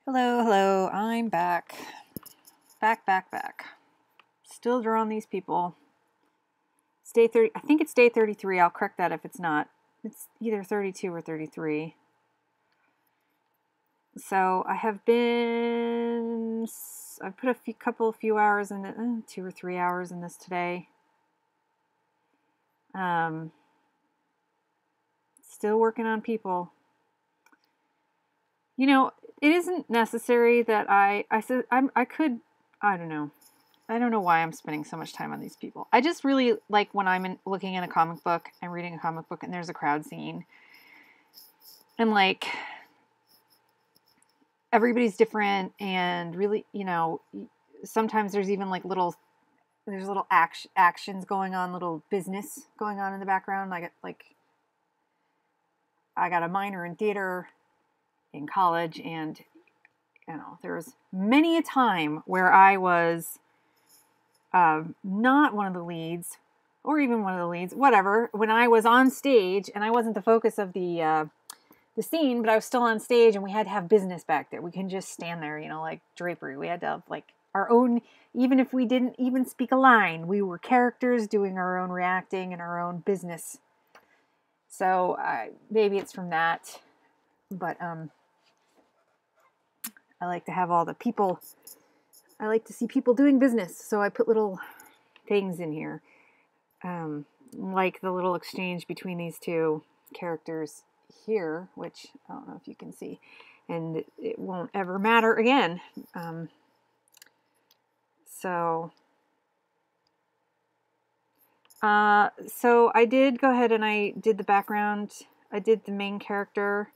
Hello, hello, I'm back. Back. Still drawing these people. It's day 30, I think it's day 33. I'll correct that if it's not. It's either 32 or 33. So I've put a few hours in it, 2 or 3 hours in this today. Still working on people. You know, it isn't necessary that I don't know. I don't know why I'm spending so much time on these people. I just really like when I'm looking in a comic book and reading a comic book and there's a crowd scene. And like everybody's different and really, sometimes there's even like little actions going on, little business going on in the background. I got a minor in theater in college, and there was many a time where I was not one of the leads, or even one of the leads, whatever, when I was on stage and I wasn't the focus of the scene, but I was still on stage and we had to have business back there. We couldn't just stand there, like drapery. We had to have like our own, even if we didn't even speak a line, we were characters doing our own reacting and our own business. So maybe it's from that, but I like to have all the people. I like to see people doing business, so I put little things in here, like the little exchange between these two characters here, which I don't know if you can see, and it won't ever matter again. So I did go ahead and I did the background. I did the main character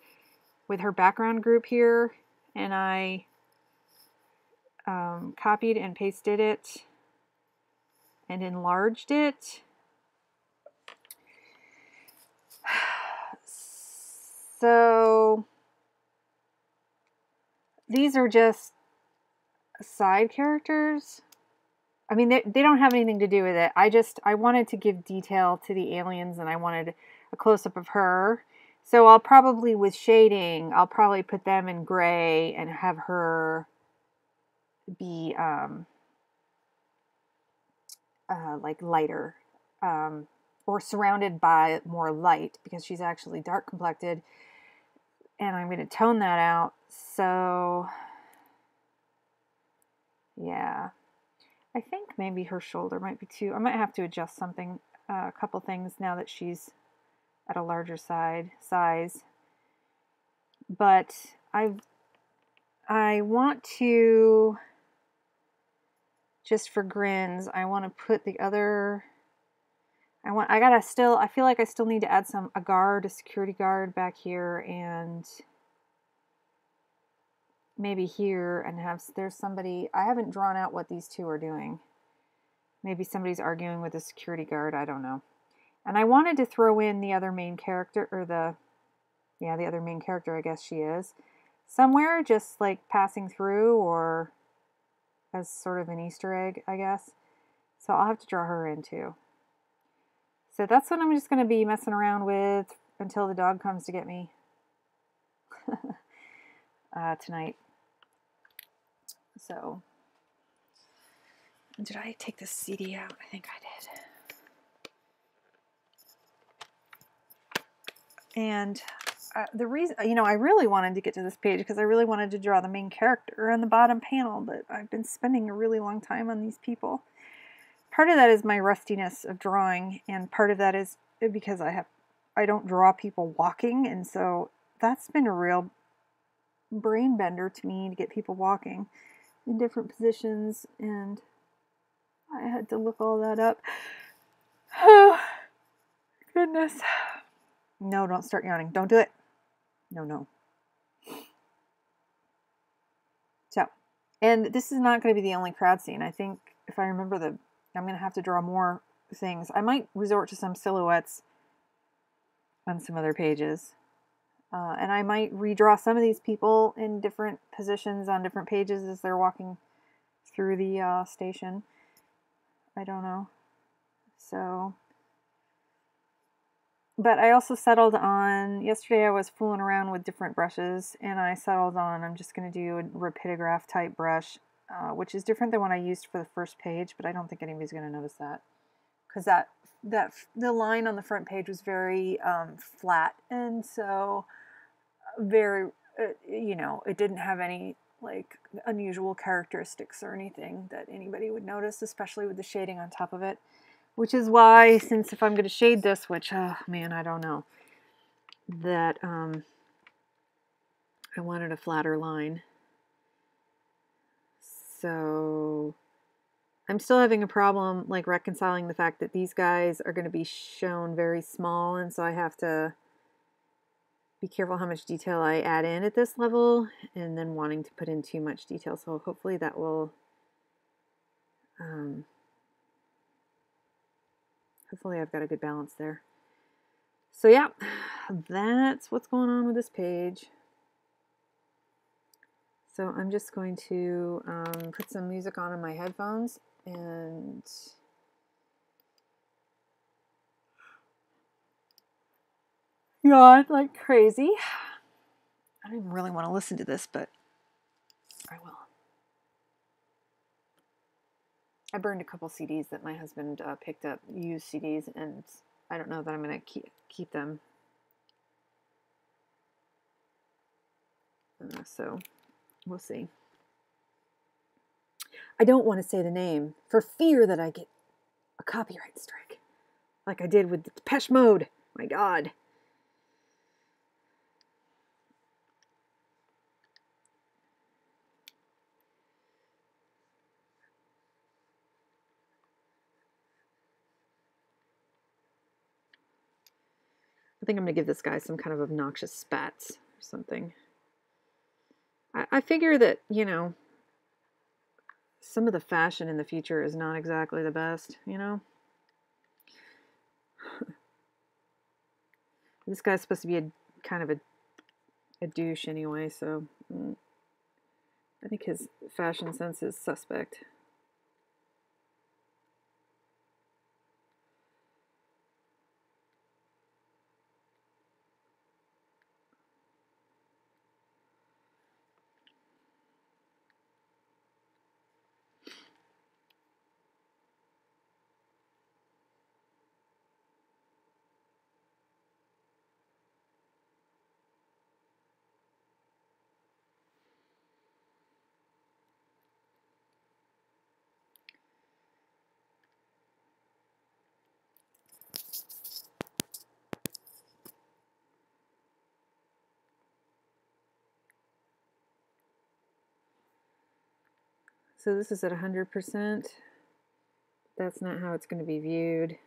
with her background group here, and I copied and pasted it and enlarged it. So these are just side characters. I mean, they don't have anything to do with it. I wanted to give detail to the aliens, and I wanted a close-up of her. So I'll probably, with shading, I'll probably put them in gray and have her be like lighter, or surrounded by more light, because she's actually dark complected, and I'm going to tone that out. So yeah, I think maybe her shoulder might be too. I might have to adjust something, a couple things now that she's at a larger size. But I want to, just for grins, I want to put the other. I feel like I still need to add a security guard back here, and maybe here, and there's somebody. I haven't drawn out what these two are doing. Maybe somebody's arguing with a security guard, I don't know. And I wanted to throw in the other main character, or the other main character, I guess she is, somewhere, just like passing through, or as sort of an Easter egg, I guess. So I'll have to draw her in too. So that's what I'm just going to be messing around with until the dog comes to get me tonight. So, did I take the CD out? I think I did. And the reason, I really wanted to get to this page because I really wanted to draw the main character on the bottom panel, but I've been spending a really long time on these people. Part of that is my rustiness of drawing, and part of that is because I don't draw people walking, and so that's been a real brain bender to me, to get people walking in different positions, and I had to look all that up. Oh, goodness. No, don't start yawning. Don't do it. No. So, and this is not going to be the only crowd scene. I think, if I remember, I'm going to have to draw more things. I might resort to some silhouettes on some other pages. And I might redraw some of these people in different positions on different pages as they're walking through the station. I don't know. So But I also settled on, yesterday I was fooling around with different brushes, and I settled on, I'm just going to do a Rapidograph type brush, which is different than what I used for the first page, but I don't think anybody's going to notice that. Because the line on the front page was very flat, and so very, it didn't have any like unusual characteristics or anything that anybody would notice, especially with the shading on top of it. Which is why, since if I'm going to shade this, which, oh man, I don't know, that I wanted a flatter line. So I'm still having a problem like reconciling the fact that these guys are going to be shown very small, and so I have to be careful how much detail I add in at this level, and then wanting to put in too much detail. So hopefully that will hopefully I've got a good balance there. So yeah, that's what's going on with this page. So I'm just going to put some music on in my headphones and yawn like crazy. I don't even really want to listen to this, but I will. I burned a couple CDs that my husband picked up, used CDs, and I don't know that I'm going to keep them. So we'll see. I don't want to say the name for fear that I get a copyright strike, like I did with Depeche Mode. My God. I think I'm going to give this guy some kind of obnoxious spats or something. I figure that, some of the fashion in the future is not exactly the best, This guy's supposed to be a kind of a douche anyway, so I think his fashion sense is suspect. So this is at 100%. That's not how it's going to be viewed.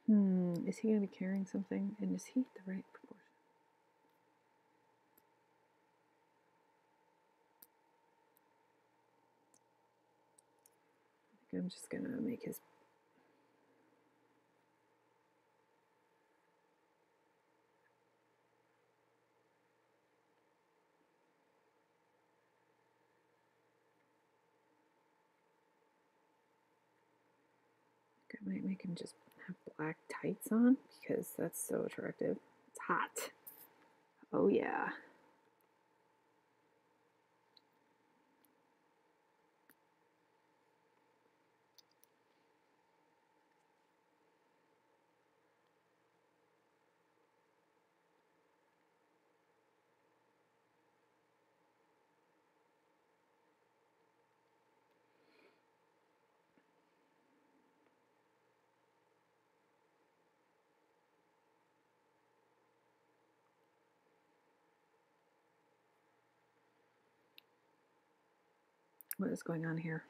Is he going to be carrying something? And is he the right proportion? I think I'm just going to make his... I might make him just have black tights on because that's so attractive. It's hot. Oh yeah. What is going on here?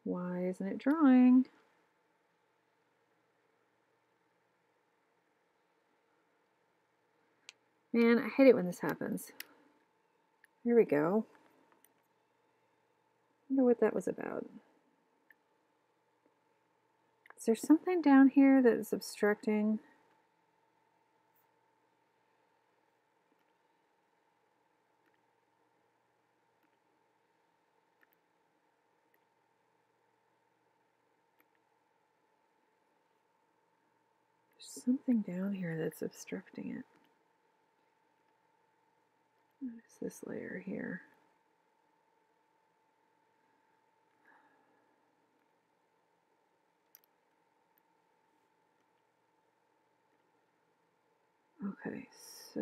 Why isn't it drawing? Man, I hate it when this happens. Here we go. I wonder what that was about. Is there something down here that is obstructing? There's something down here that's obstructing it. What is this layer here? Okay, so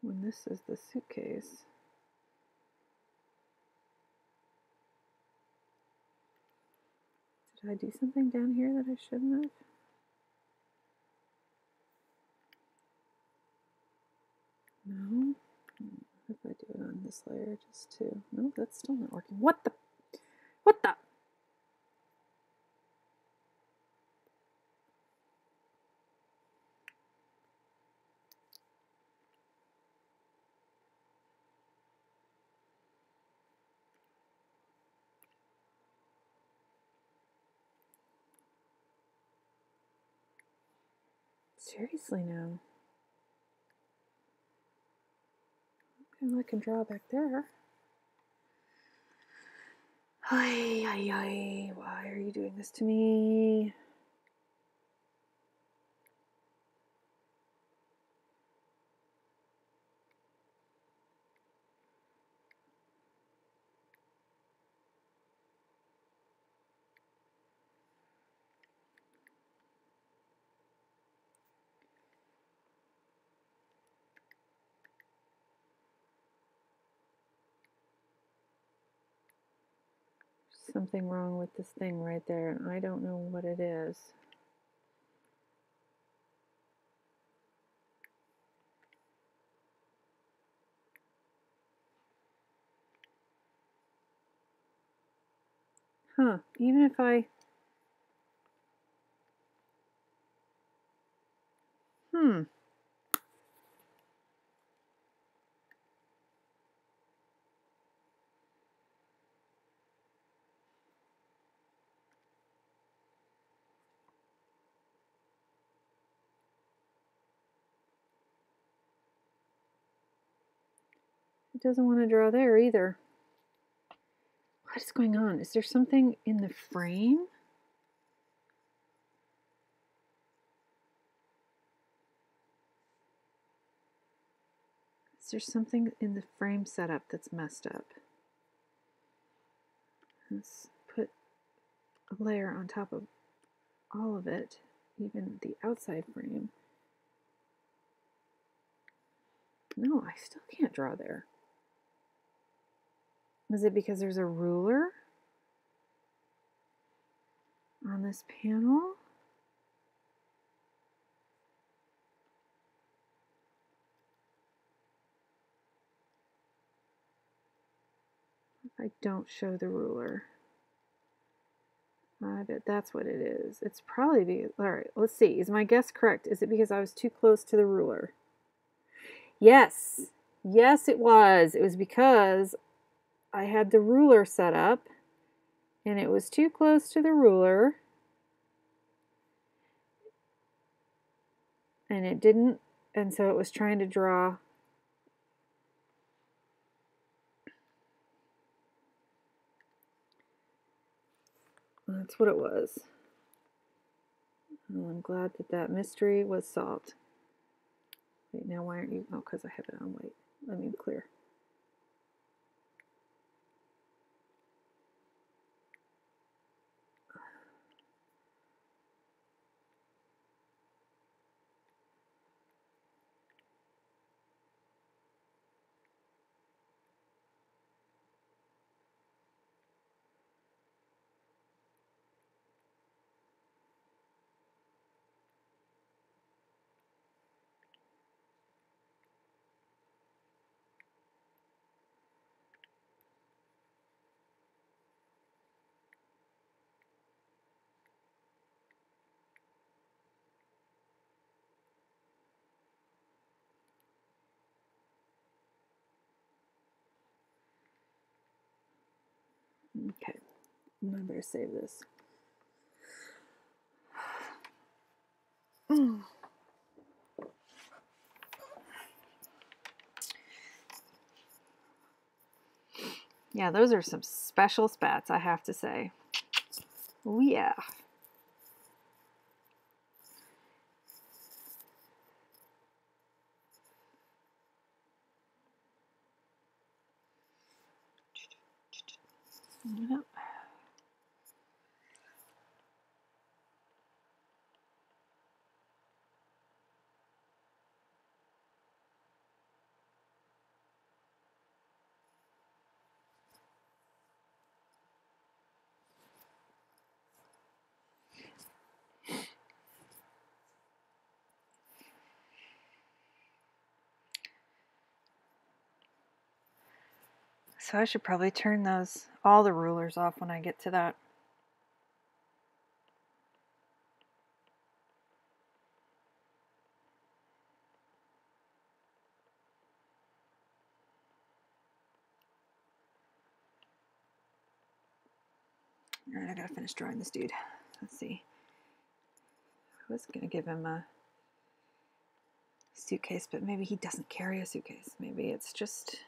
when this is the suitcase, did I do something down here that I shouldn't have? No. If I do it on this layer just to... No, that's still not working. What the? What the? Seriously now. Okay, well, I can draw back there. Ay, ay, ay. Why are you doing this to me? Something wrong with this thing right there, and I don't know what it is. Huh, even if I... It doesn't want to draw there either. What is going on? Is there something in the frame? Is there something in the frame setup that's messed up? Let's put a layer on top of all of it, even the outside frame. No, I still can't draw there. Is it because there's a ruler on this panel? I don't show the ruler. I bet that's what it is. It's probably because, all right, let's see. Is my guess correct? Is it because I was too close to the ruler? Yes. Yes, it was. It was because I had the ruler set up and it was too close to the ruler. And it didn't, and so it was trying to draw. That's what it was. Well, I'm glad that that mystery was solved. Wait, now why aren't you? Oh, because I have it on white. I mean clear. Okay, I better save this. Yeah, those are some special spats, I have to say. Oh yeah. Yep. So I should probably turn all the rulers off when I get to that. All right, I gotta finish drawing this dude. Let's see. I was gonna give him a suitcase, but maybe he doesn't carry a suitcase. Maybe it's just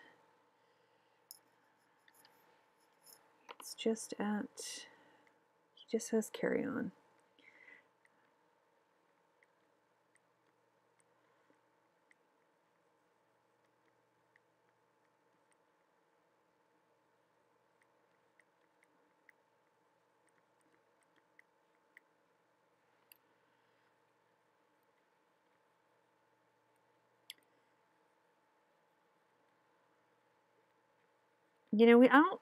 he just says carry on. You know, I don't,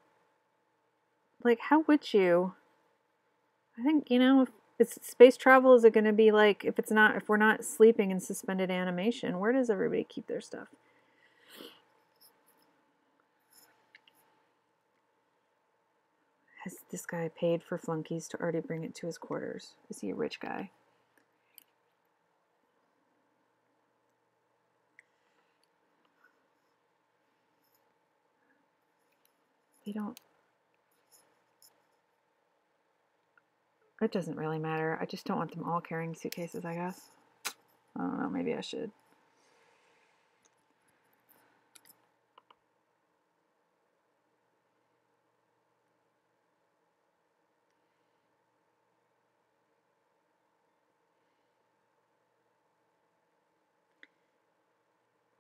like, how would you? I think, you know, if it's space travel, is it going to be like, if we're not sleeping in suspended animation, where does everybody keep their stuff? Has this guy paid for flunkies to already bring it to his quarters? Is he a rich guy? They don't. It doesn't really matter. I just don't want them all carrying suitcases, I guess. I don't know, maybe I should.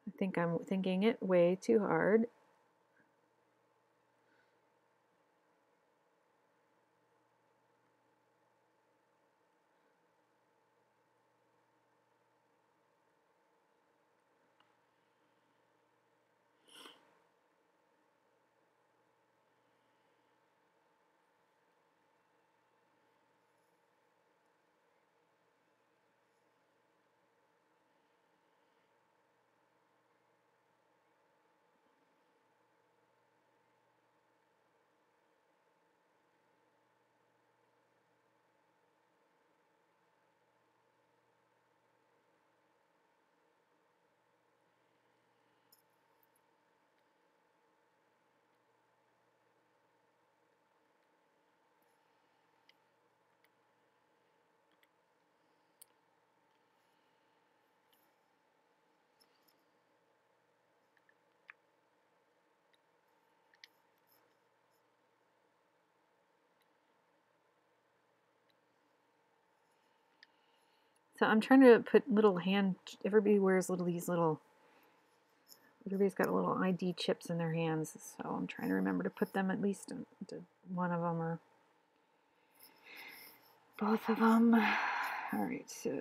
I think I'm thinking it way too hard. So I'm trying to put little hand, everybody wears everybody's got little ID chips in their hands. So I'm trying to remember to put them at least into one of them or both of them. All right, so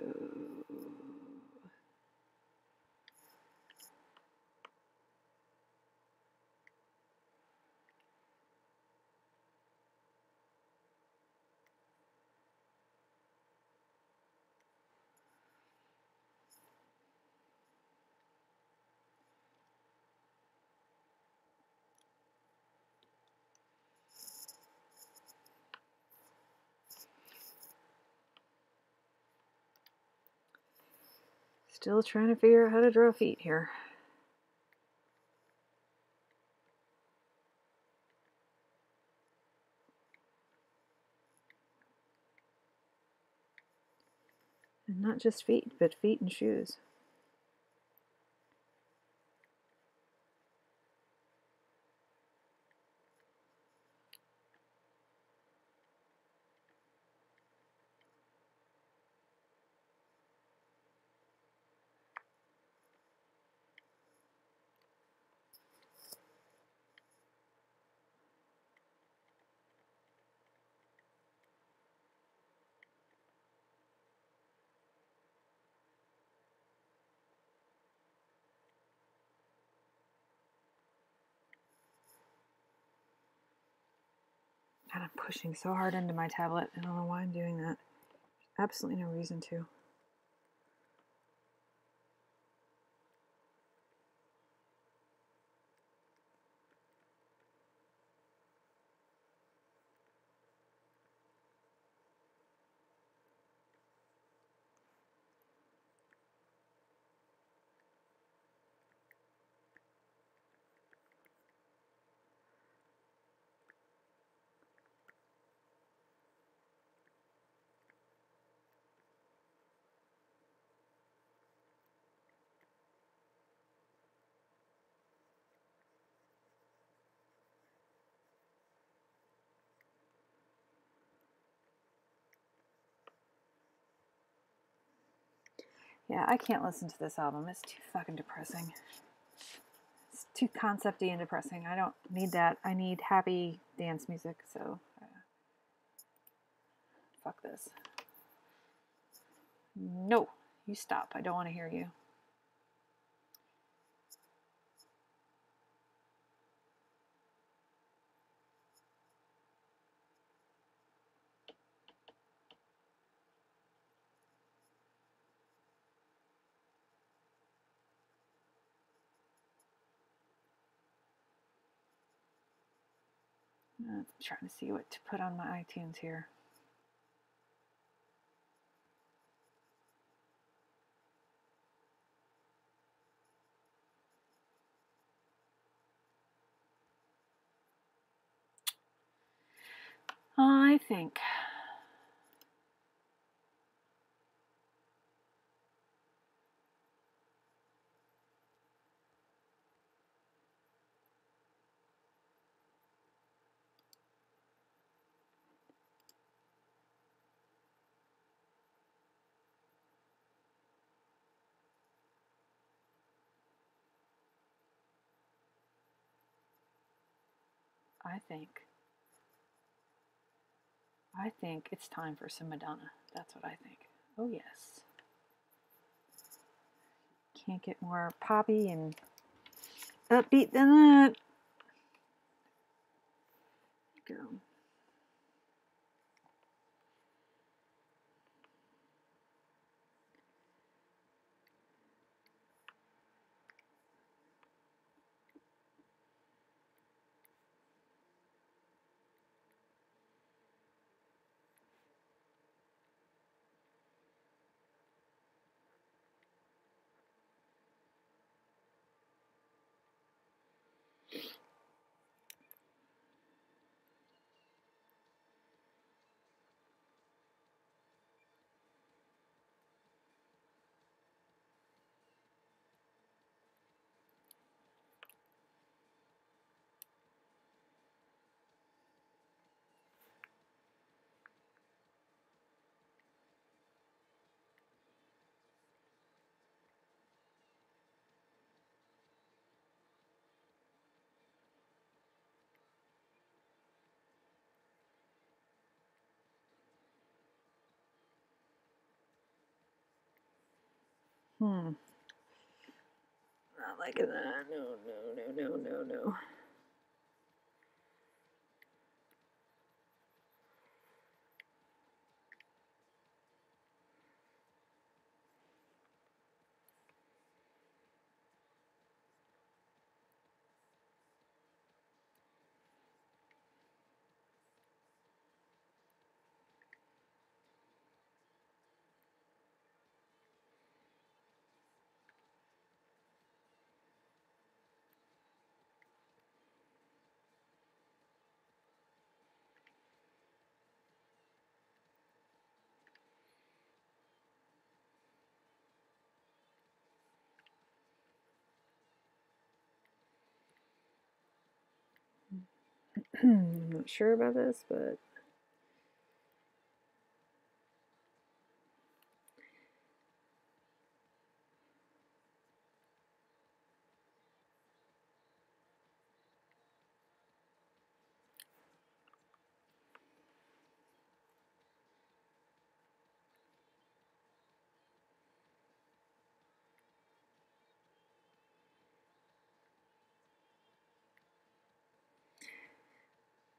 still trying to figure out how to draw feet here. And not just feet, but feet and shoes. God, I'm pushing so hard into my tablet. I don't know why I'm doing that. Absolutely no reason to. Yeah, I can't listen to this album. It's too fucking depressing. It's too concepty and depressing. I don't need that. I need happy dance music, so fuck this. No, you stop. I don't want to hear you. I'm trying to see what to put on my iTunes here. I think I think it's time for some Madonna. That's what I think. Oh yes. Can't get more poppy and upbeat than that. Go. Not liking that. No, no, no, no, no, no. I'm not sure about this, but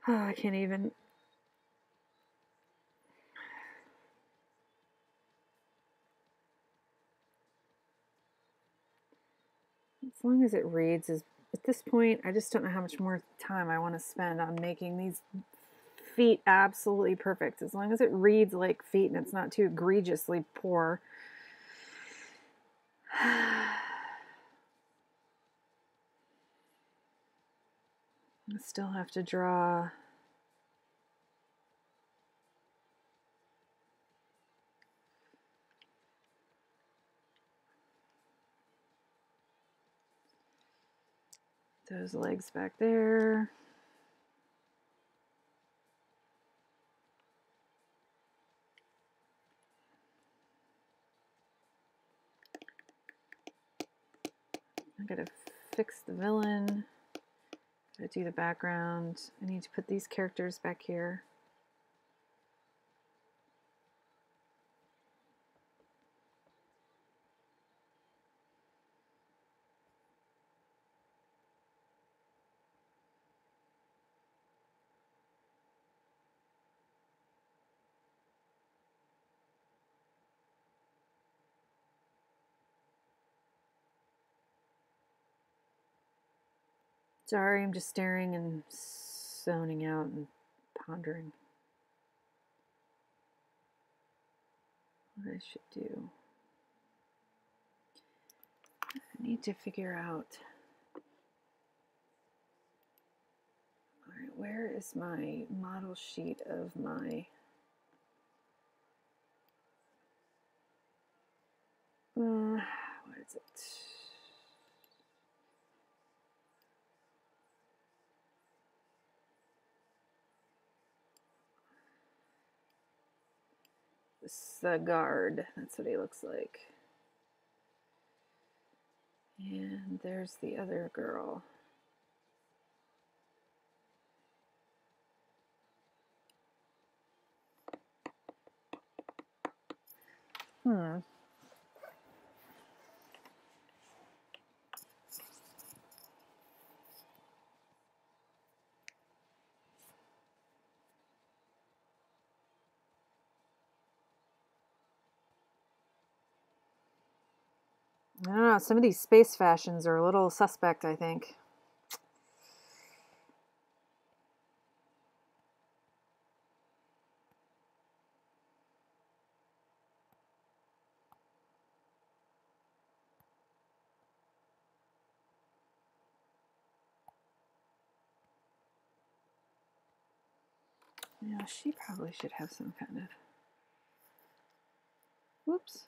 oh, I can't even. As long as it reads, at this point, I just don't know how much more time I want to spend on making these feet absolutely perfect. As long as it reads like feet and it's not too egregiously poor. I still have to draw those legs back there. I gotta fix the villain. Gotta do the background. I need to put these characters back here. Sorry, I'm just staring and zoning out and pondering what I should do. I need to figure out. All right, where is my model sheet of my what is it? This is the guard. That's what he looks like. And there's the other girl. I don't know. Some of these space fashions are a little suspect, I think. Yeah, she probably should have some kind of. Whoops.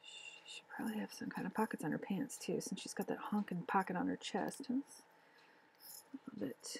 She should probably have some kind of pockets on her pants too, since she's got that honking pocket on her chest. It's a bit.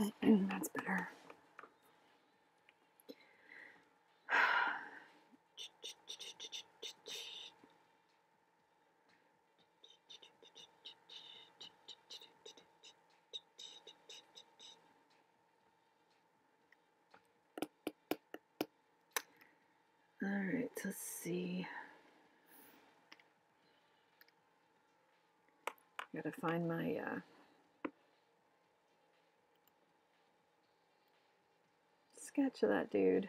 That's better. All right, let's see. Gotta find my sketch of that dude.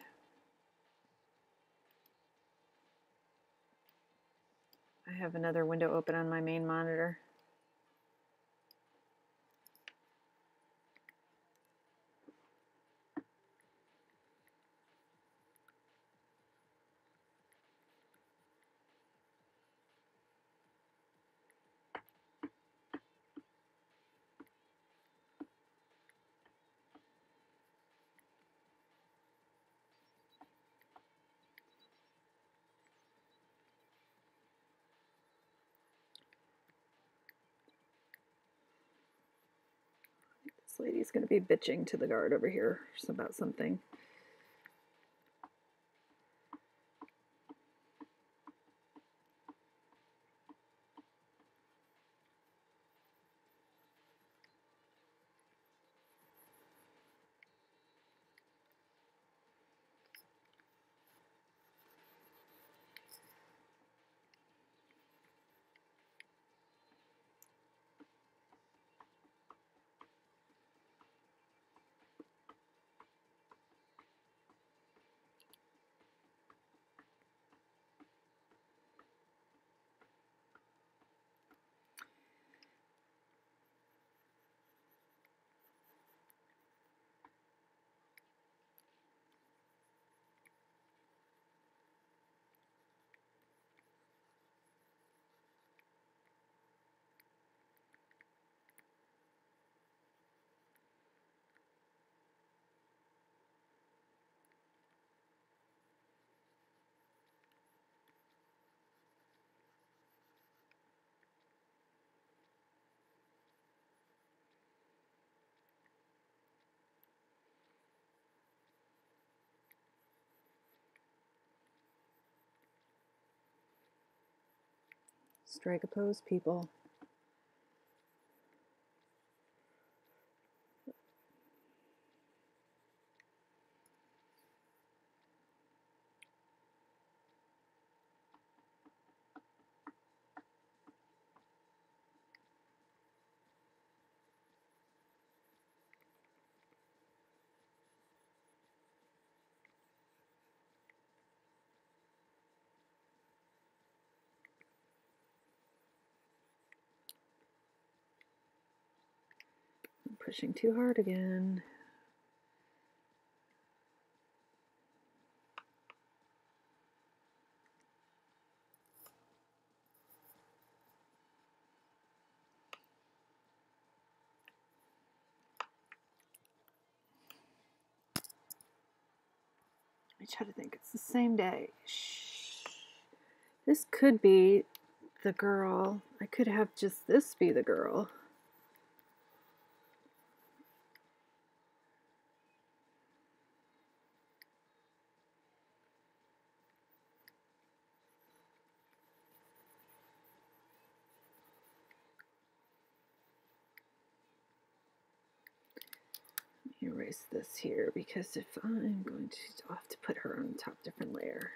I have another window open on my main monitor. This lady's going to be bitching to the guard over here about something. Strike a pose, people. I'm pushing too hard again. I try to think it's the same day. Shh. This could be the girl. I could have just this be the girl. Let me erase this here because if I'm going to, I'll have to put her on top different layer.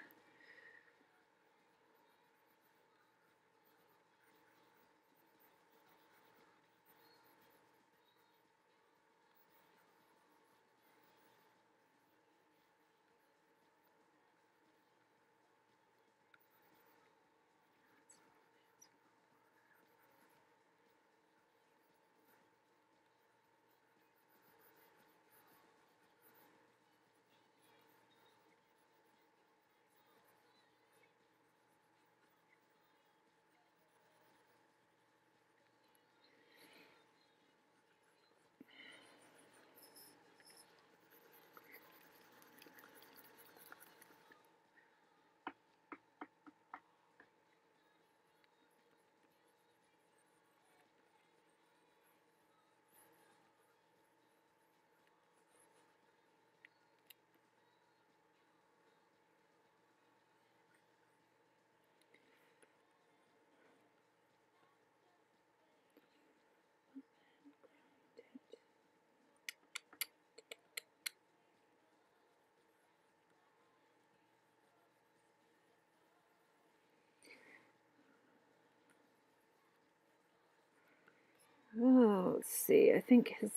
let's see. I think his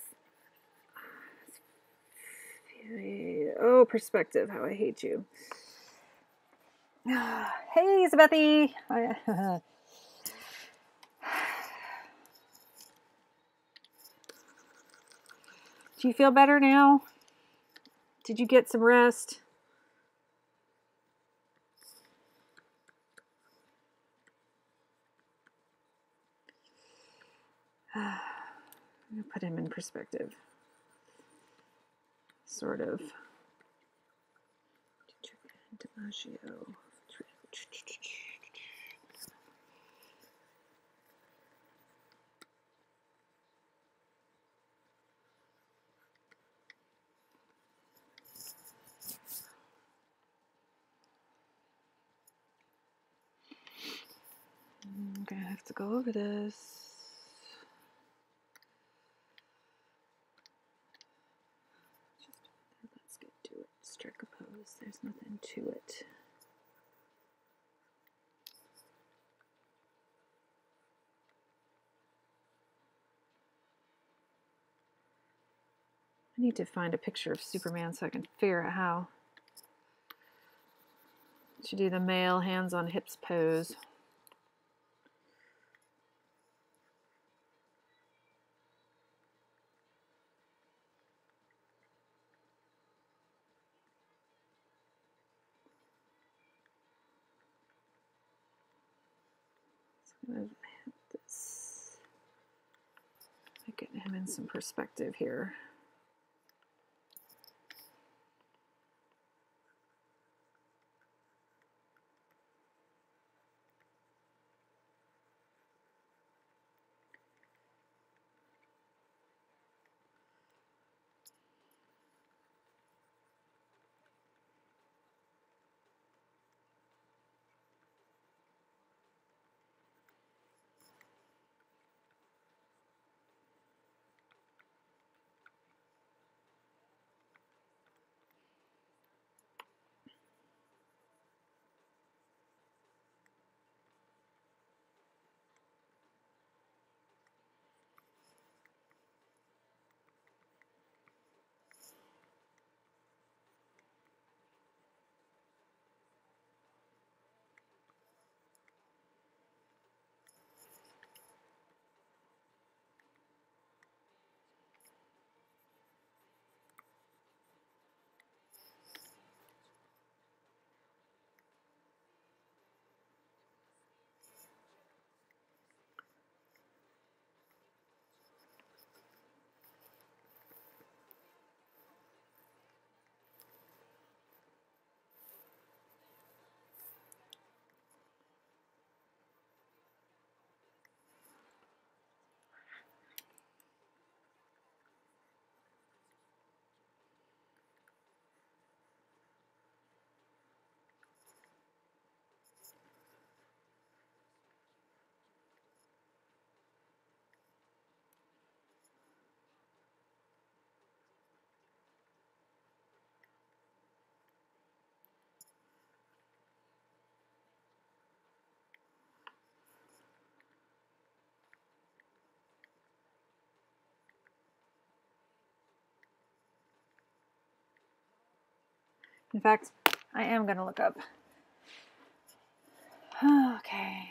oh, perspective. How I hate you. Hey, Zabethy. Do you feel better now? Did you get some rest? I'm going to put him in perspective. Sort of. DiMaggio. I'm going to have to go over this. Let's get to it. Strike a pose. There's nothing to it. I need to find a picture of Superman so I can figure out how to do the male hands on hips pose. So I'm going to hit this. Getting him in some perspective here. In fact, I am going to look up. Okay.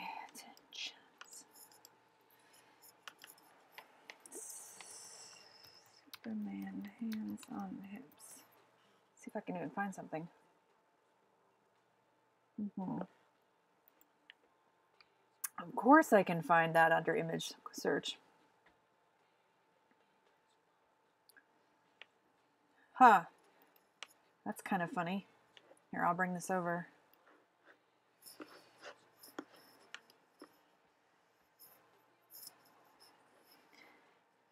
Superman hands on hips. See if I can even find something. Of course I can find that under image search. Huh. That's kind of funny. Here, I'll bring this over.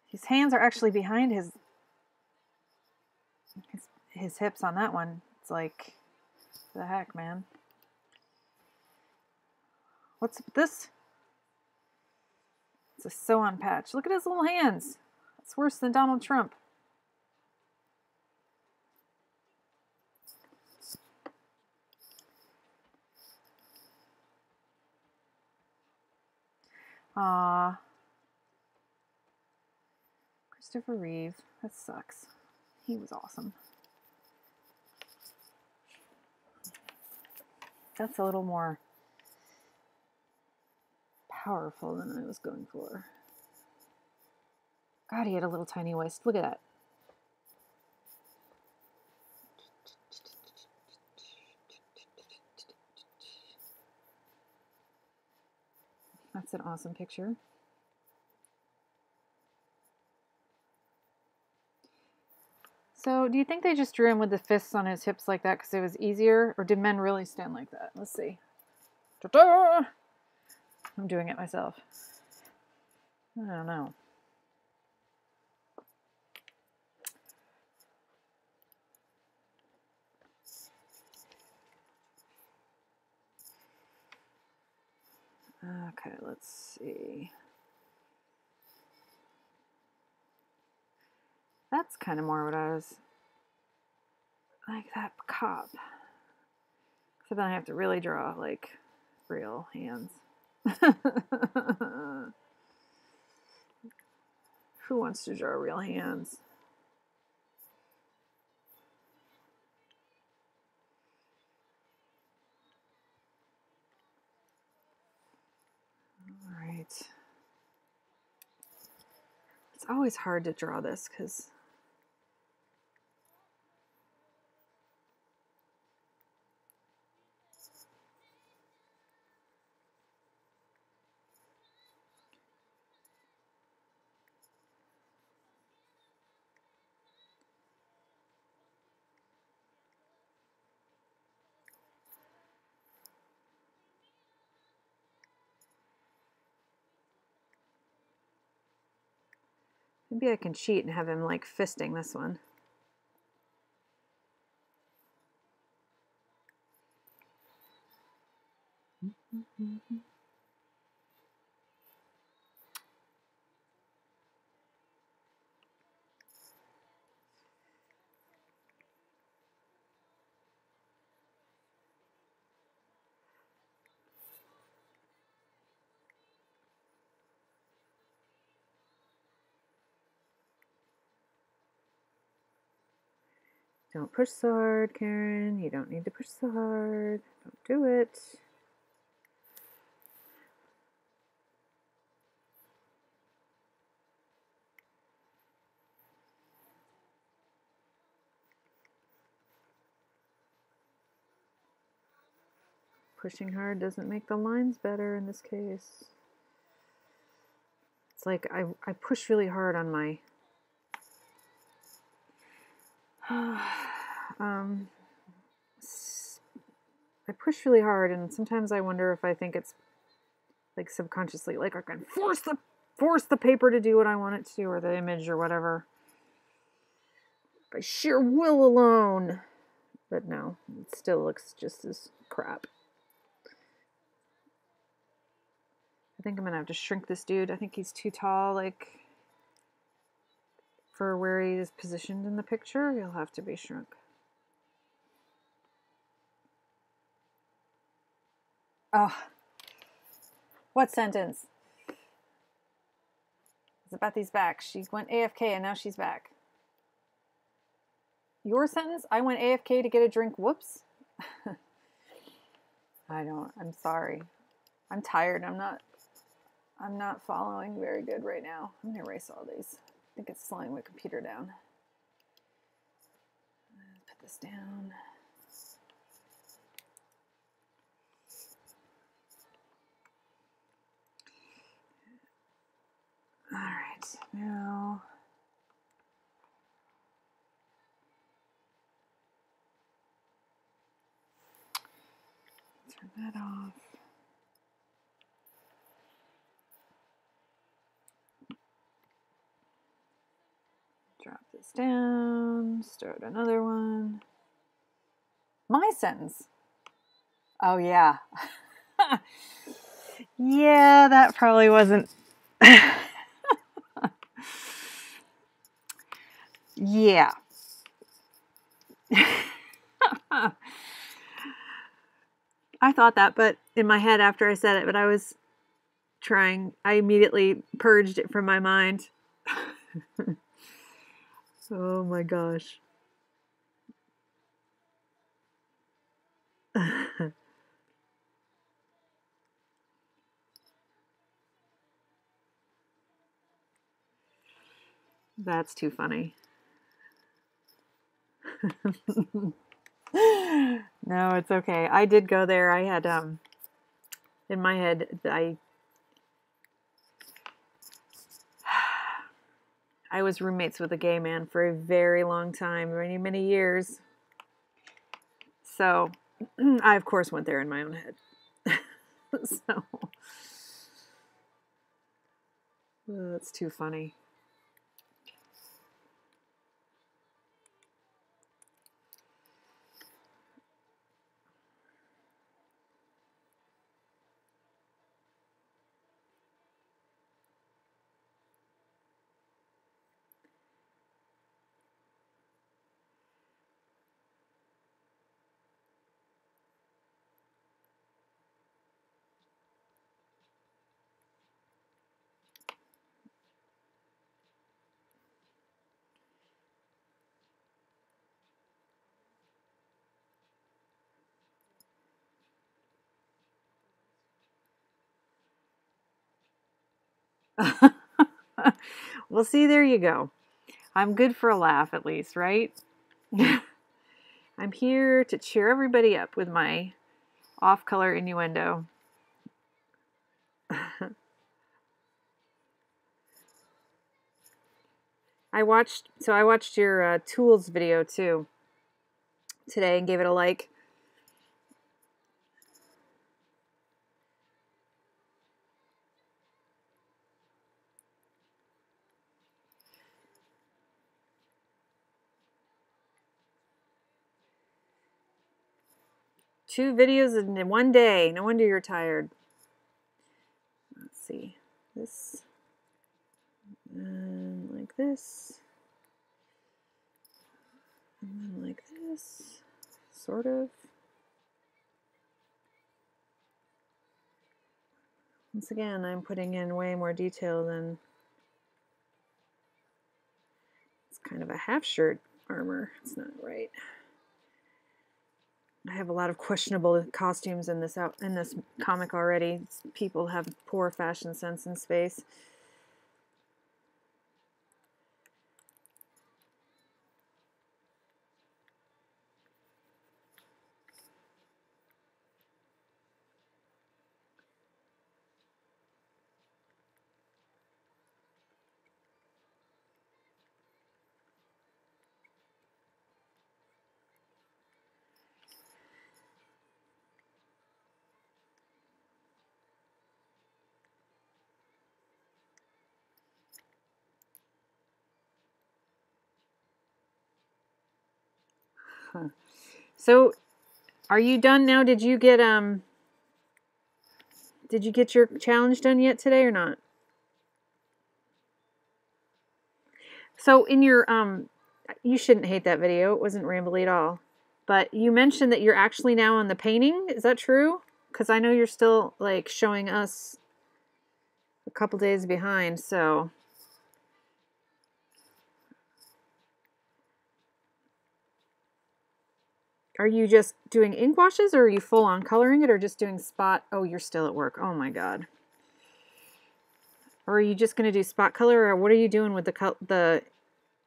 His hands are actually behind his hips on that one. It's like, what the heck, man? What's this? It's a sew-on patch. Look at his little hands. It's worse than Donald Trump. Aww. Christopher Reeve. That sucks. He was awesome. That's a little more powerful than I was going for. God, he had a little tiny waist. Look at that. That's an awesome picture. So, do you think they just drew him with the fists on his hips like that because it was easier? Or did men really stand like that? Let's see. Ta-da! I'm doing it myself. I don't know. Okay, let's see. That's kind of more what I was like, that cop. So then I have to really draw like real hands. Who wants to draw real hands? All right. It's always hard to draw this because maybe I can cheat and have him like fisting this one. Don't push so hard, Karen. You don't need to push so hard. Don't do it. Pushing hard doesn't make the lines better in this case. It's like I push really hard on my I push really hard, and sometimes I wonder if I think it's like subconsciously, like I can force the paper to do what I want it to, or the image or whatever, by sheer will alone. But no, it still looks just as crap. I think I'm gonna have to shrink this dude. I think he's too tall, like, for where he is positioned in the picture. He'll have to be shrunk. Oh, what sentence? Zabethi's back. She went AFK and now she's back. Your sentence? I went AFK to get a drink. Whoops. I'm sorry. I'm tired. I'm not following very good right now. I'm gonna erase all these. I think it's slowing my computer down. Put this down. All right, now turn that off. Drop this down, start another one. My sentence. Oh, yeah. Yeah, that probably wasn't. Yeah. I thought that, but in my head after I said it, but I was trying, I immediately purged it from my mind. Oh my gosh. That's too funny. No, it's okay. I did go there. I had in my head I was roommates with a gay man for a very long time, many, many years. So I of course went there in my own head. So that's too funny. Well, see, there you go. I'm good for a laugh at least, right? I'm here to cheer everybody up with my off-color innuendo. I watched your tools video too today and gave it a like. Two videos in one day. No wonder you're tired. Let's see. This. And like this. And then like this. Sort of. Once again, I'm putting in way more detail than... It's kind of a half shirt armor. It's not right. I have a lot of questionable costumes in this comic already. People have poor fashion sense in space. Huh. So, are you done now? Did you get your challenge done yet today or not? So in your you shouldn't hate that video. It wasn't rambly at all. But you mentioned that you're actually now on the painting. Is that true? Because I know you're still like showing us a couple days behind. So are you just doing ink washes, or are you full on coloring it, or just doing spot? Oh, you're still at work. Oh my God. Or are you just going to do spot color, or what are you doing with the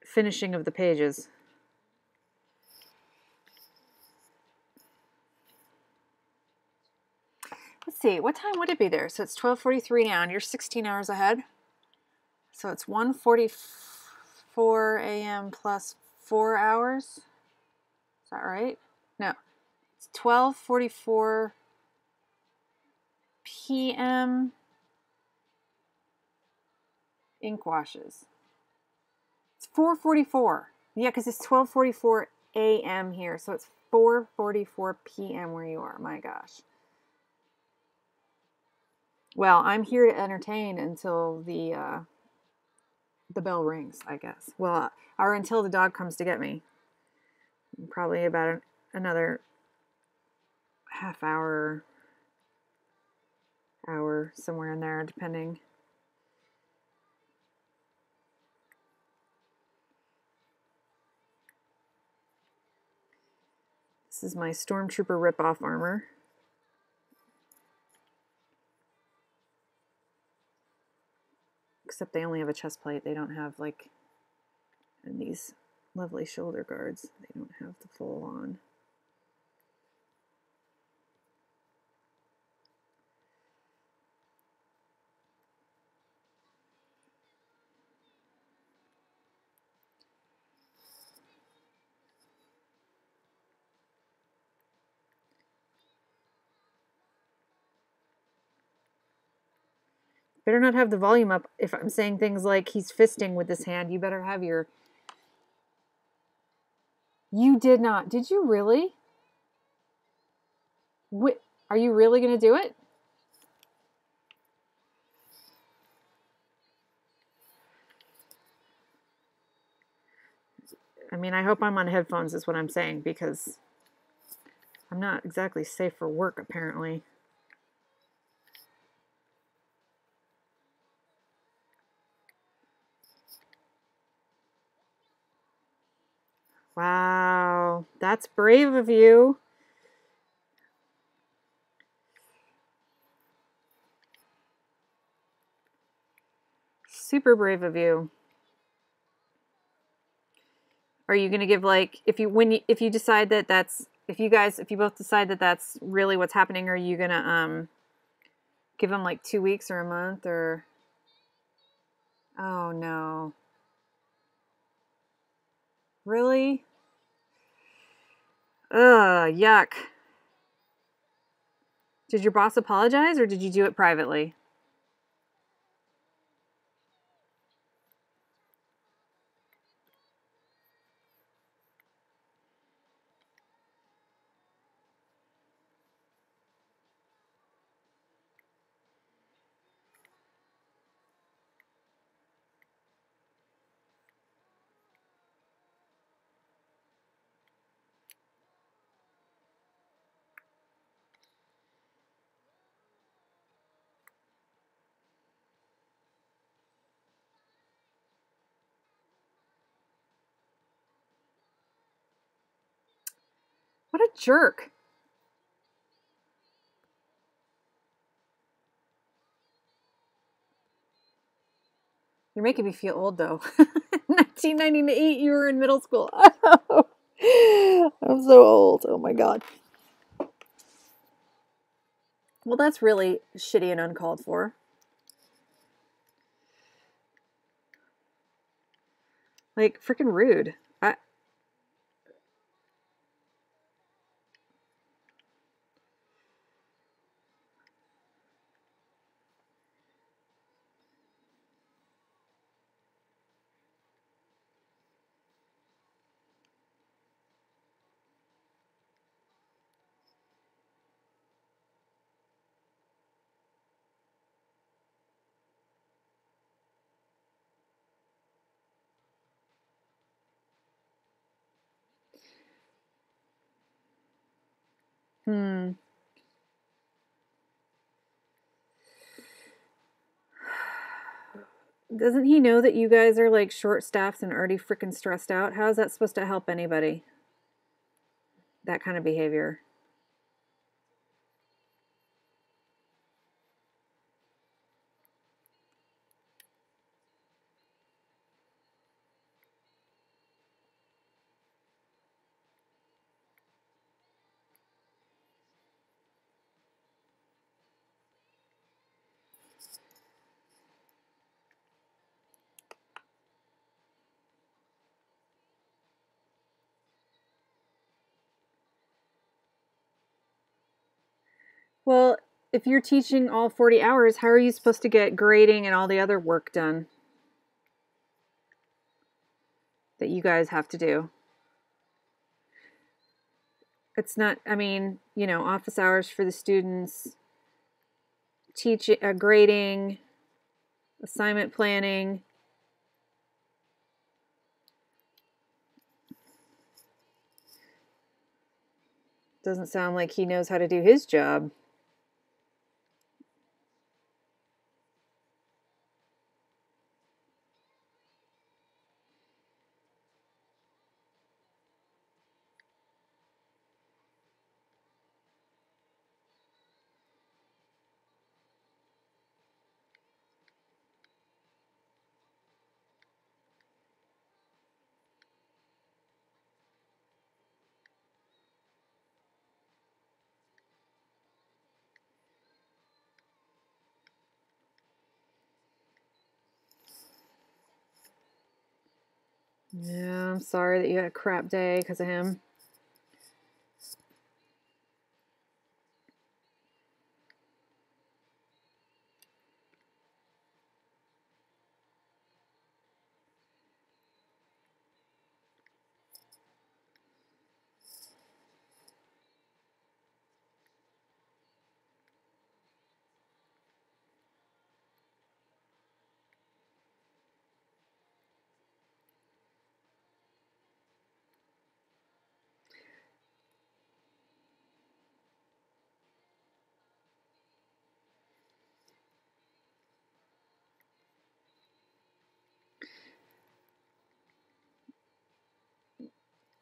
finishing of the pages? Let's see, what time would it be there? So it's 12:43 now, and you're 16 hours ahead. So it's 1:44 a.m. plus 4 hours. Is that right? No, it's 12:44 p.m. ink washes. It's 4:44. Yeah, because it's 12:44 a.m. here, so it's 4:44 p.m. where you are. My gosh. Well, I'm here to entertain until the bell rings, I guess. Well, or until the dog comes to get me. Probably about another half hour, somewhere in there, depending. This is my Stormtrooper rip-off armor. Except they only have a chest plate. They don't have, like, and these lovely shoulder guards. They don't have the full on. Better not have the volume up if I'm saying things like he's fisting with this hand. You better have your... You did not. Did you really? Are you really going to do it? I mean, I hope I'm on headphones is what I'm saying, because I'm not exactly safe for work, apparently. Wow, that's brave of you. Super brave of you. Are you going to give, like, if you decide that that's, if you both decide that that's really what's happening, are you going to give them like 2 weeks or a month, or? Oh no. Really? Ugh, yuck. Did your boss apologize, or did you do it privately? What a jerk. You're making me feel old, though. 1998, you were in middle school. I'm so old. Oh my God. Well, that's really shitty and uncalled for. Like, freaking rude. Doesn't he know that you guys are like short staffed and already freaking stressed out? How is that supposed to help anybody? That kind of behavior. Well, if you're teaching all 40 hours, how are you supposed to get grading and all the other work done that you guys have to do? It's not, I mean, you know, office hours for the students, teaching, grading, assignment planning. Doesn't sound like he knows how to do his job. Yeah, I'm sorry that you had a crap day because of him.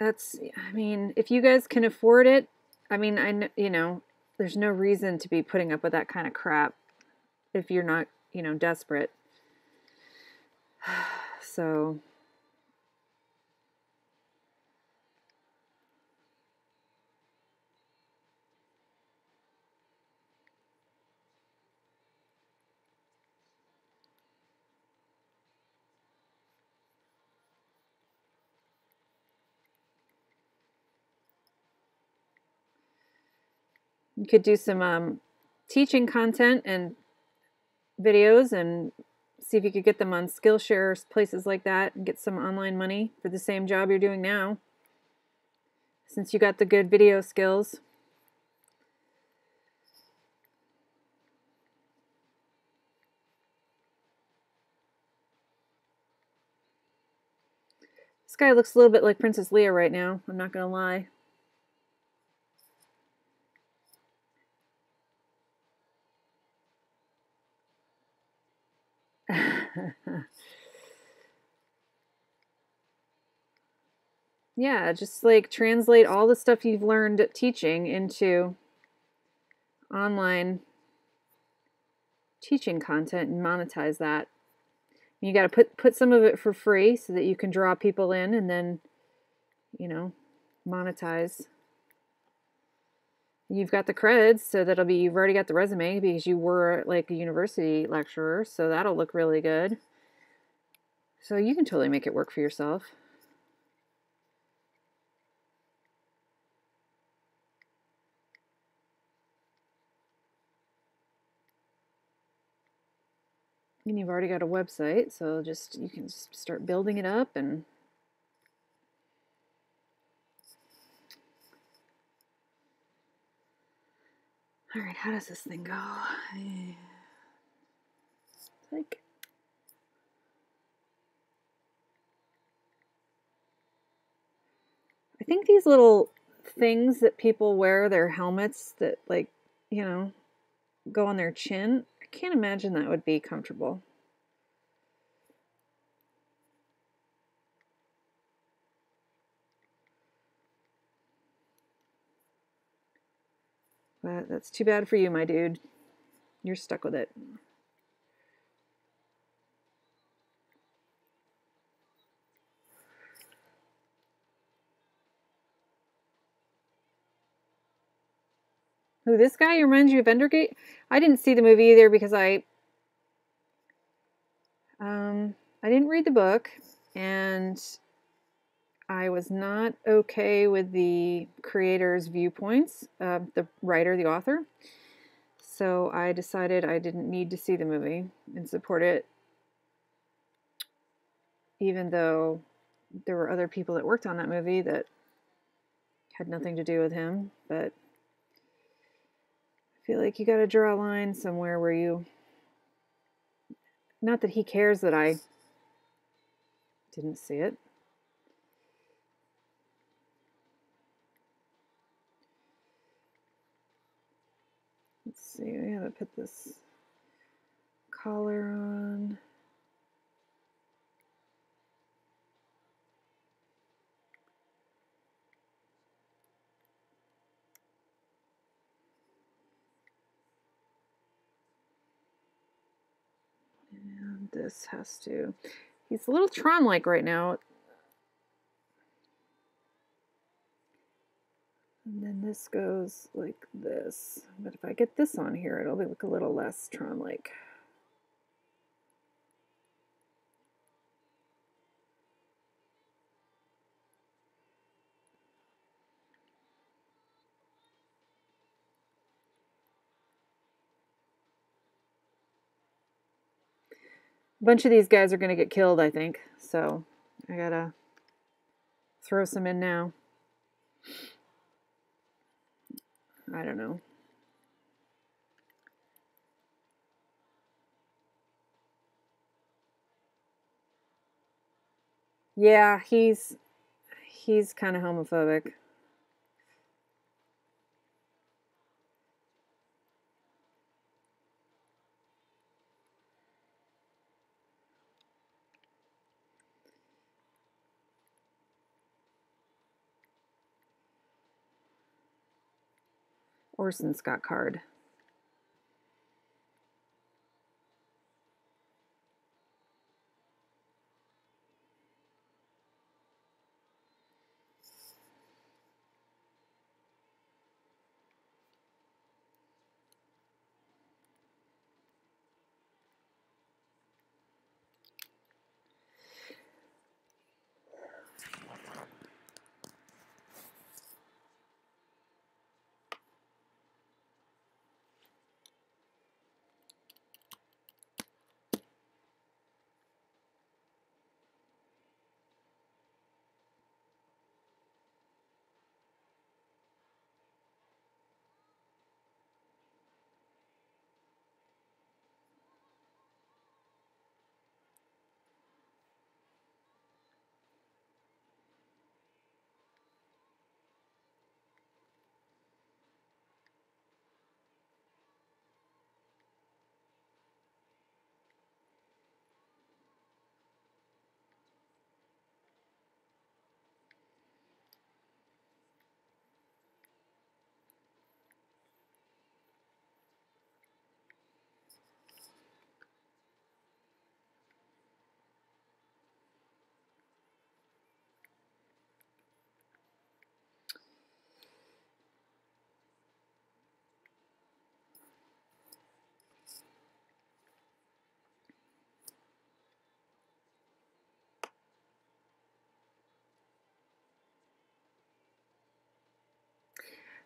I mean, if you guys can afford it, I mean, there's no reason to be putting up with that kind of crap if you're not, desperate. So, you could do some teaching content and videos and see if you could get them on Skillshare, places like that, and get some online money for the same job you're doing now, since you got the good video skills. This guy looks a little bit like Princess Leia right now, I'm not going to lie. Yeah, just like translate all the stuff you've learned teaching into online teaching content and monetize that. You got to put some of it for free so that you can draw people in and then, monetize. You've got the creds, so you've already got the resume because you were like a university lecturer, so that'll look really good. So you can totally make it work for yourself. And you've already got a website, so you can just start building it up and all right, how does this thing go? Like, I think these little things that people wear, their helmets that go on their chin, I can't imagine that would be comfortable. But that's too bad for you, my dude. You're stuck with it. Who, this guy reminds you of Endergate? I didn't see the movie either because I didn't read the book, and I was not okay with the creator's viewpoints, the writer, the author. So I decided I didn't need to see the movie and support it, even though there were other people that worked on that movie that had nothing to do with him. But I feel like you got to draw a line somewhere where not that he cares that I didn't see it. Let's see, we gotta put this collar on. And this has to, he's a little Tron-like right now. And then this goes like this. But if I get this on here, it'll look a little less Tron-like. A bunch of these guys are going to get killed, I think. So I gotta throw some in now. I don't know. Yeah, he's kind of homophobic. Orson Scott Card.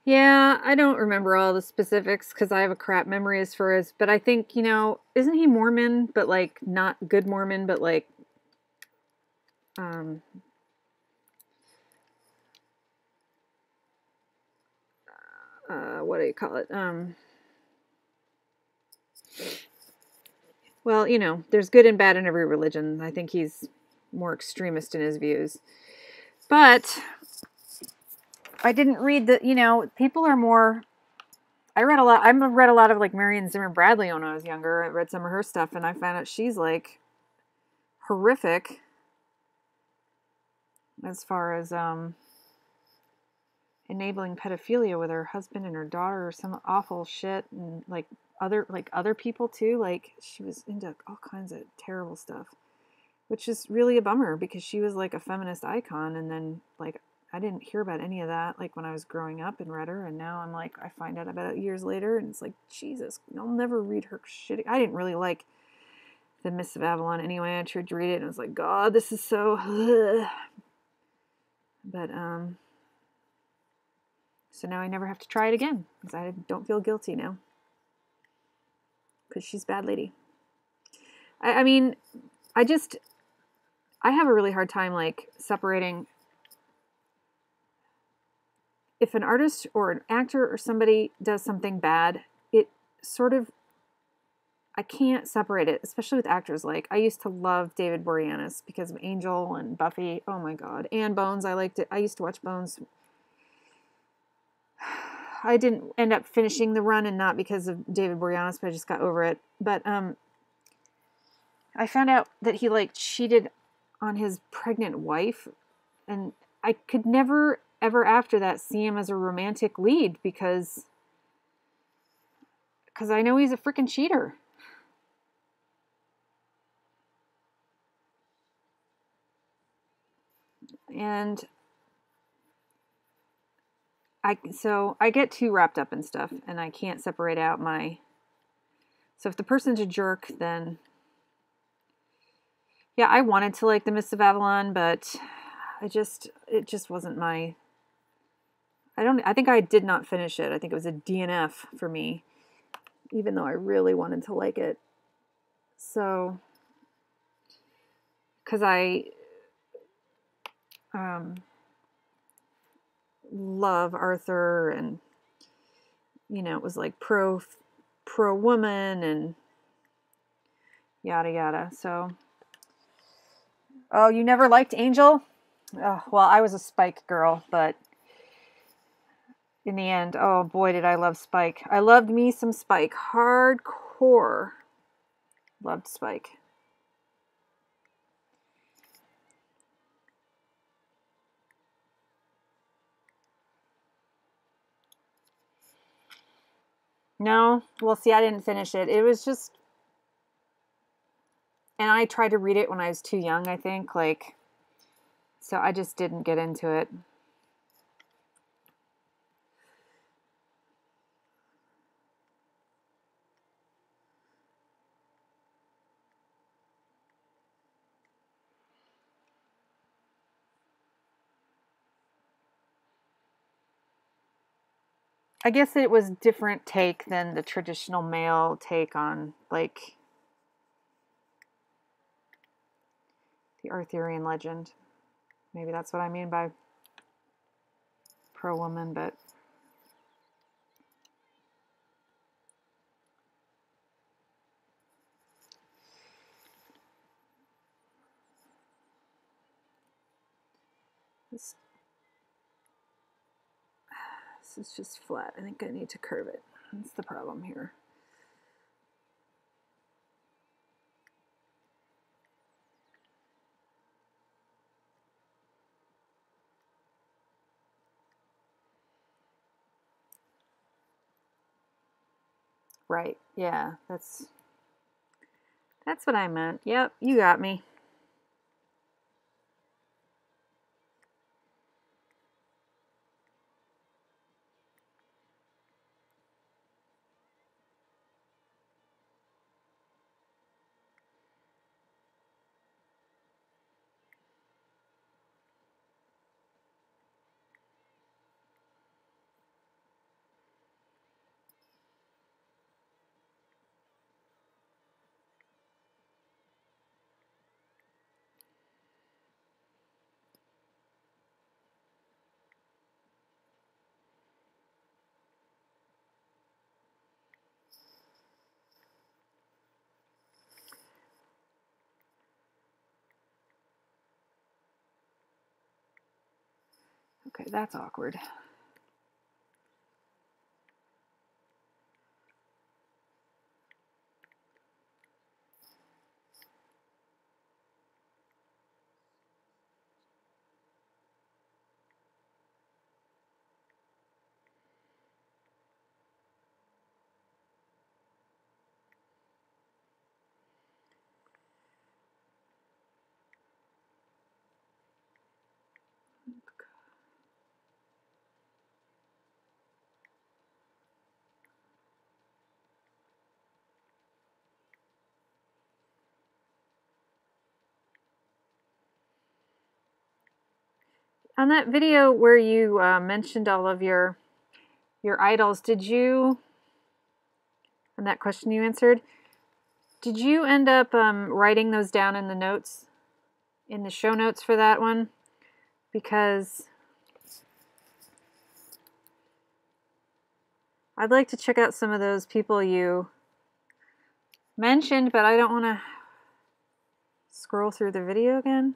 Yeah, I don't remember all the specifics because I have a crap memory as far as, but I think, isn't he Mormon, but like not good Mormon, but like, um, what do you call it? Well, there's good and bad in every religion. I think he's more extremist in his views. But I didn't read people are more. I read a lot of like Marion Zimmer Bradley when I was younger. I read some of her stuff, and I found out she's like horrific as far as enabling pedophilia with her husband and her daughter, or some awful shit, and like other people too. Like she was into all kinds of terrible stuff, which is really a bummer because she was like a feminist icon, and then like I didn't hear about any of that like when I was growing up and read her, and now I'm like I find out about it years later, and it's like Jesus, I'll never read her shit. I didn't really like The Mists of Avalon anyway. I tried to read it and I was like, God, this is so but so now I never have to try it again because I don't feel guilty now because she's a bad lady. I mean, I have a really hard time like separating if an artist or an actor or somebody does something bad. It sort of, I can't separate it, especially with actors. Like I used to love David Boreanaz because of Angel and Buffy. Oh my God. And Bones. I liked it. I used to watch Bones. I didn't end up finishing the run, and not because of David Boreanaz, but I just got over it. But I found out that he like cheated on his pregnant wife, and I could never ever after that see him as a romantic lead because I know he's a freaking cheater. And I get too wrapped up in stuff, and I can't separate out my. So if the person's a jerk, then yeah, I wanted to like The Mists of Avalon, but it just wasn't my. I think I did not finish it. I think it was a DNF for me, even though I really wanted to like it. So because I love Arthur, and it was like pro woman and yada yada. So, oh, you never liked Angel? Oh, well, I was a Spike girl, but in the end, oh boy, did I love Spike. I loved me some Spike. Hardcore. Loved Spike. No, well, see, I didn't finish it. It was just, and I tried to read it when I was too young, I think, like, so I just didn't get into it. I guess it was different take than the traditional male take on, like, the Arthurian legend. Maybe that's what I mean by pro woman, but this is just flat. I think I need to curve it. That's the problem here. Right. Yeah, that's what I meant. Yep, you got me. Okay, that's awkward. On that video where you mentioned all of your idols, did you, and that question you answered, did you end up writing those down in the notes, in the show notes for that one? Because I'd like to check out some of those people you mentioned, but I don't want to scroll through the video again.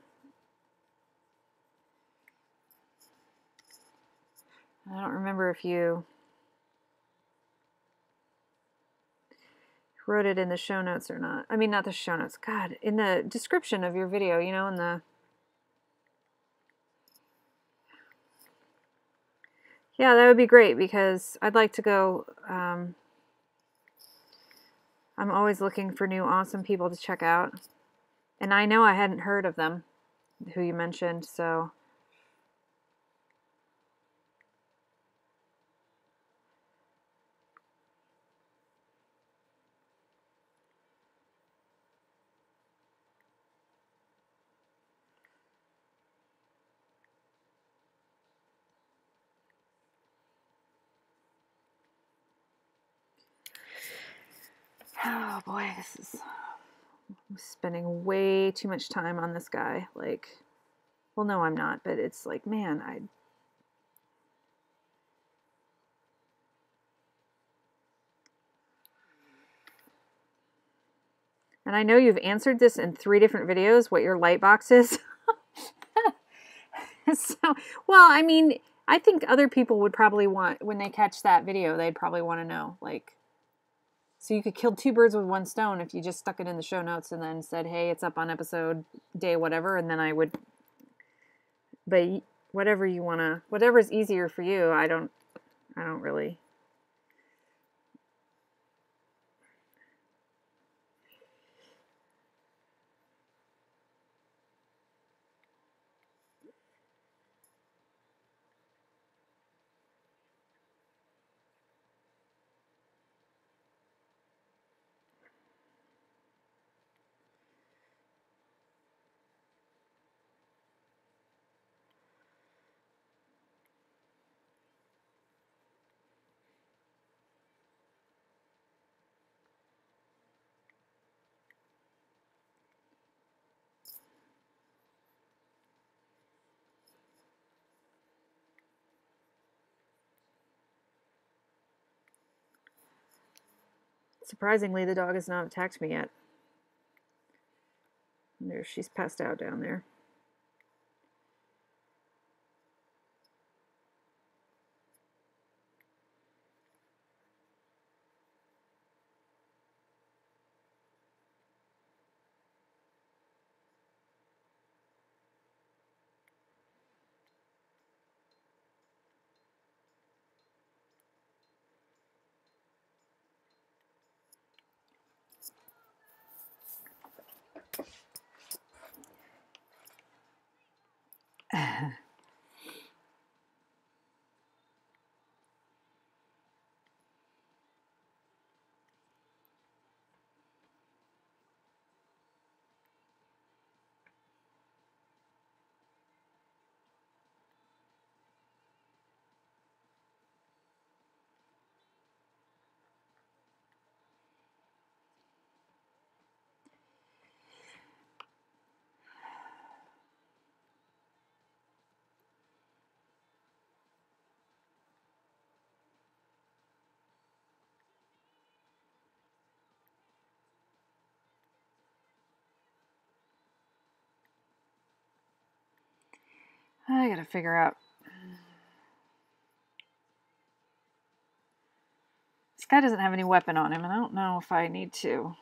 I don't remember if you wrote it in the show notes or not. I mean, not the show notes. God, in the description of your video, in the... Yeah, that would be great because I'd like to go... I'm always looking for new awesome people to check out. And I know I hadn't heard of them, who you mentioned, so... Oh boy, this is I'm spending way too much time on this guy. Like, well, no, I'm not, but it's like, man, and I know you've answered this in 3 different videos, what your light box is. So, well, I mean, I think other people would probably want, when they catch that video, they'd probably want to know, like, so you could kill 2 birds with 1 stone if you just stuck it in the show notes and then said, hey, it's up on episode day whatever, and then I would, but whatever you want to, whatever's easier for you, I don't really. Surprisingly, the dog has not attacked me yet. There, she's passed out down there. I gotta figure out. This guy doesn't have any weapon on him, and I don't know if I need to.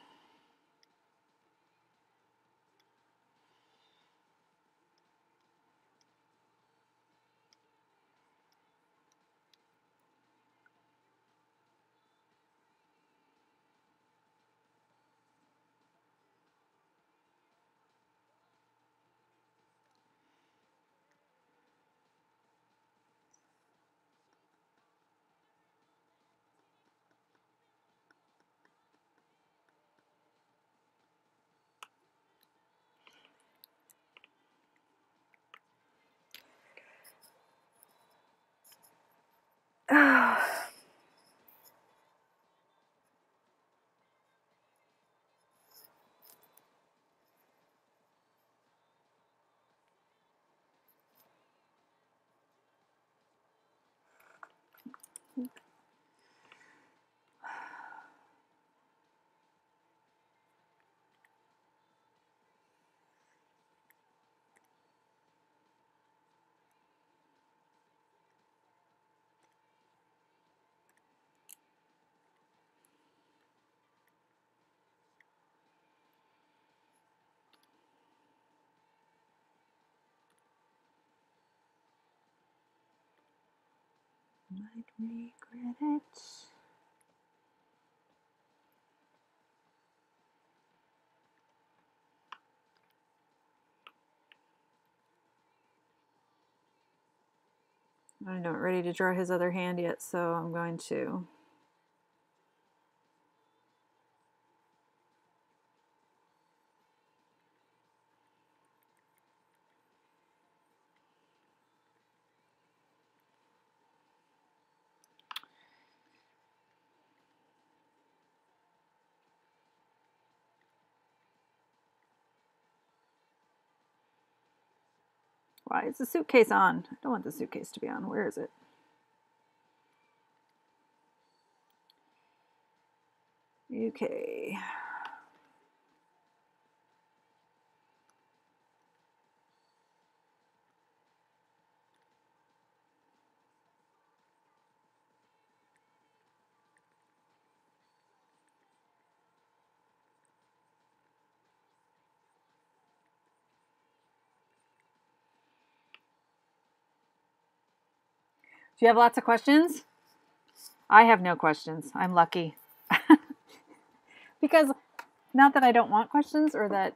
Might regret it. I'm not ready to draw his other hand yet, so I'm going to. Why is the suitcase on? I don't want the suitcase to be on. Where is it? Okay. Do you have lots of questions? I have no questions. I'm lucky. Because not that I don't want questions or that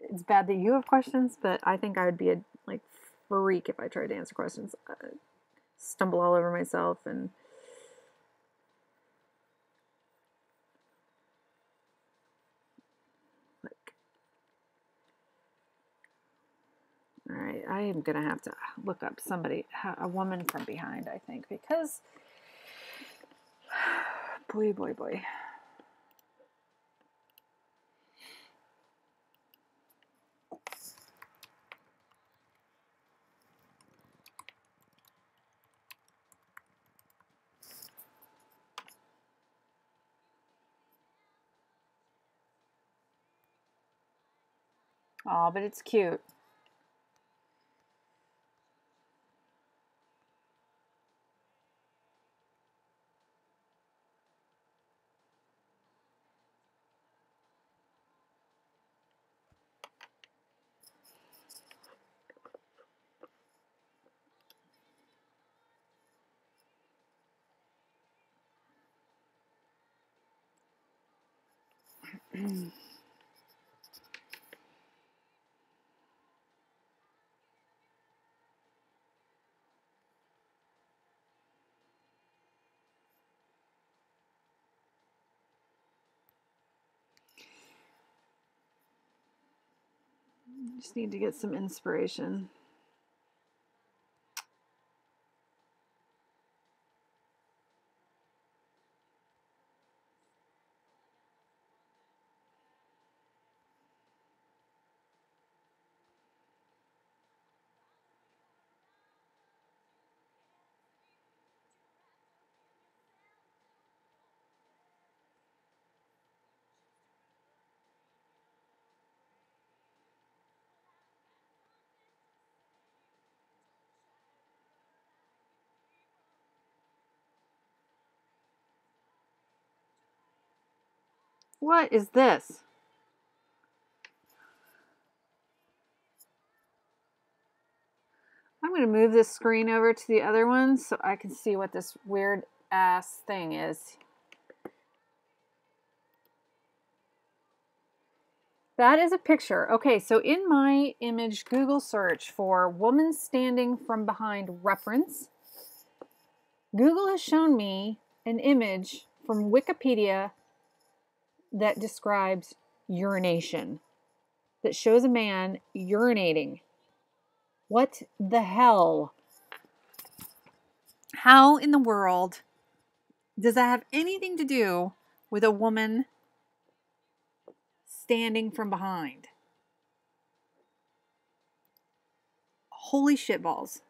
it's bad that you have questions, but I think I would be a like freak if I tried to answer questions. Stumble all over myself and like. All right, I am gonna have to look up somebody, a woman from behind, I think, because boy, boy, boy. Oh, but it's cute. Just need to get some inspiration. What is this? I'm going to move this screen over to the other one so I can see what this weird ass thing is. That is a picture. Okay, so in my image Google search for woman standing from behind reference, Google has shown me an image from Wikipedia that describes urination, that shows a man urinating. What the hell? How in the world does that have anything to do with a woman standing from behind? Holy shitballs.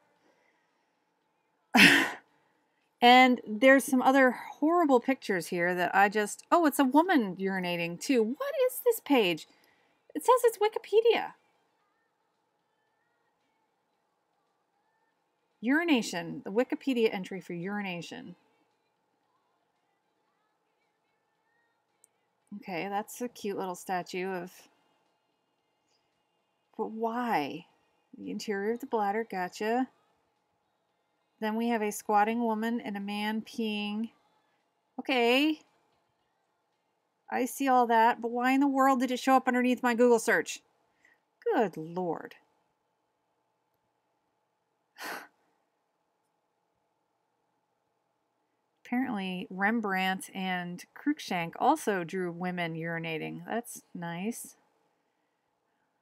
And there's some other horrible pictures here that I just... Oh, it's a woman urinating too. What is this page? It says it's Wikipedia. Urination. The Wikipedia entry for urination. Okay, that's a cute little statue of... But why? The interior of the bladder, gotcha. Then we have a squatting woman and a man peeing. Okay. I see all that, but why in the world did it show up underneath my Google search? Good Lord. Apparently, Rembrandt and Cruikshank also drew women urinating. That's nice.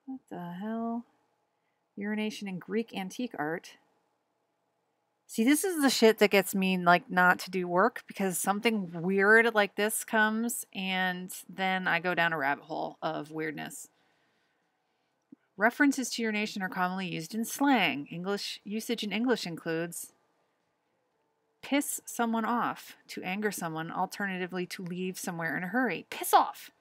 What the hell? Urination in Greek antique art. See, this is the shit that gets me, like, not to do work because something weird like this comes and then I go down a rabbit hole of weirdness. References to your nation are commonly used in slang. English usage in English includes piss someone off, to anger someone, alternatively to leave somewhere in a hurry. Piss off,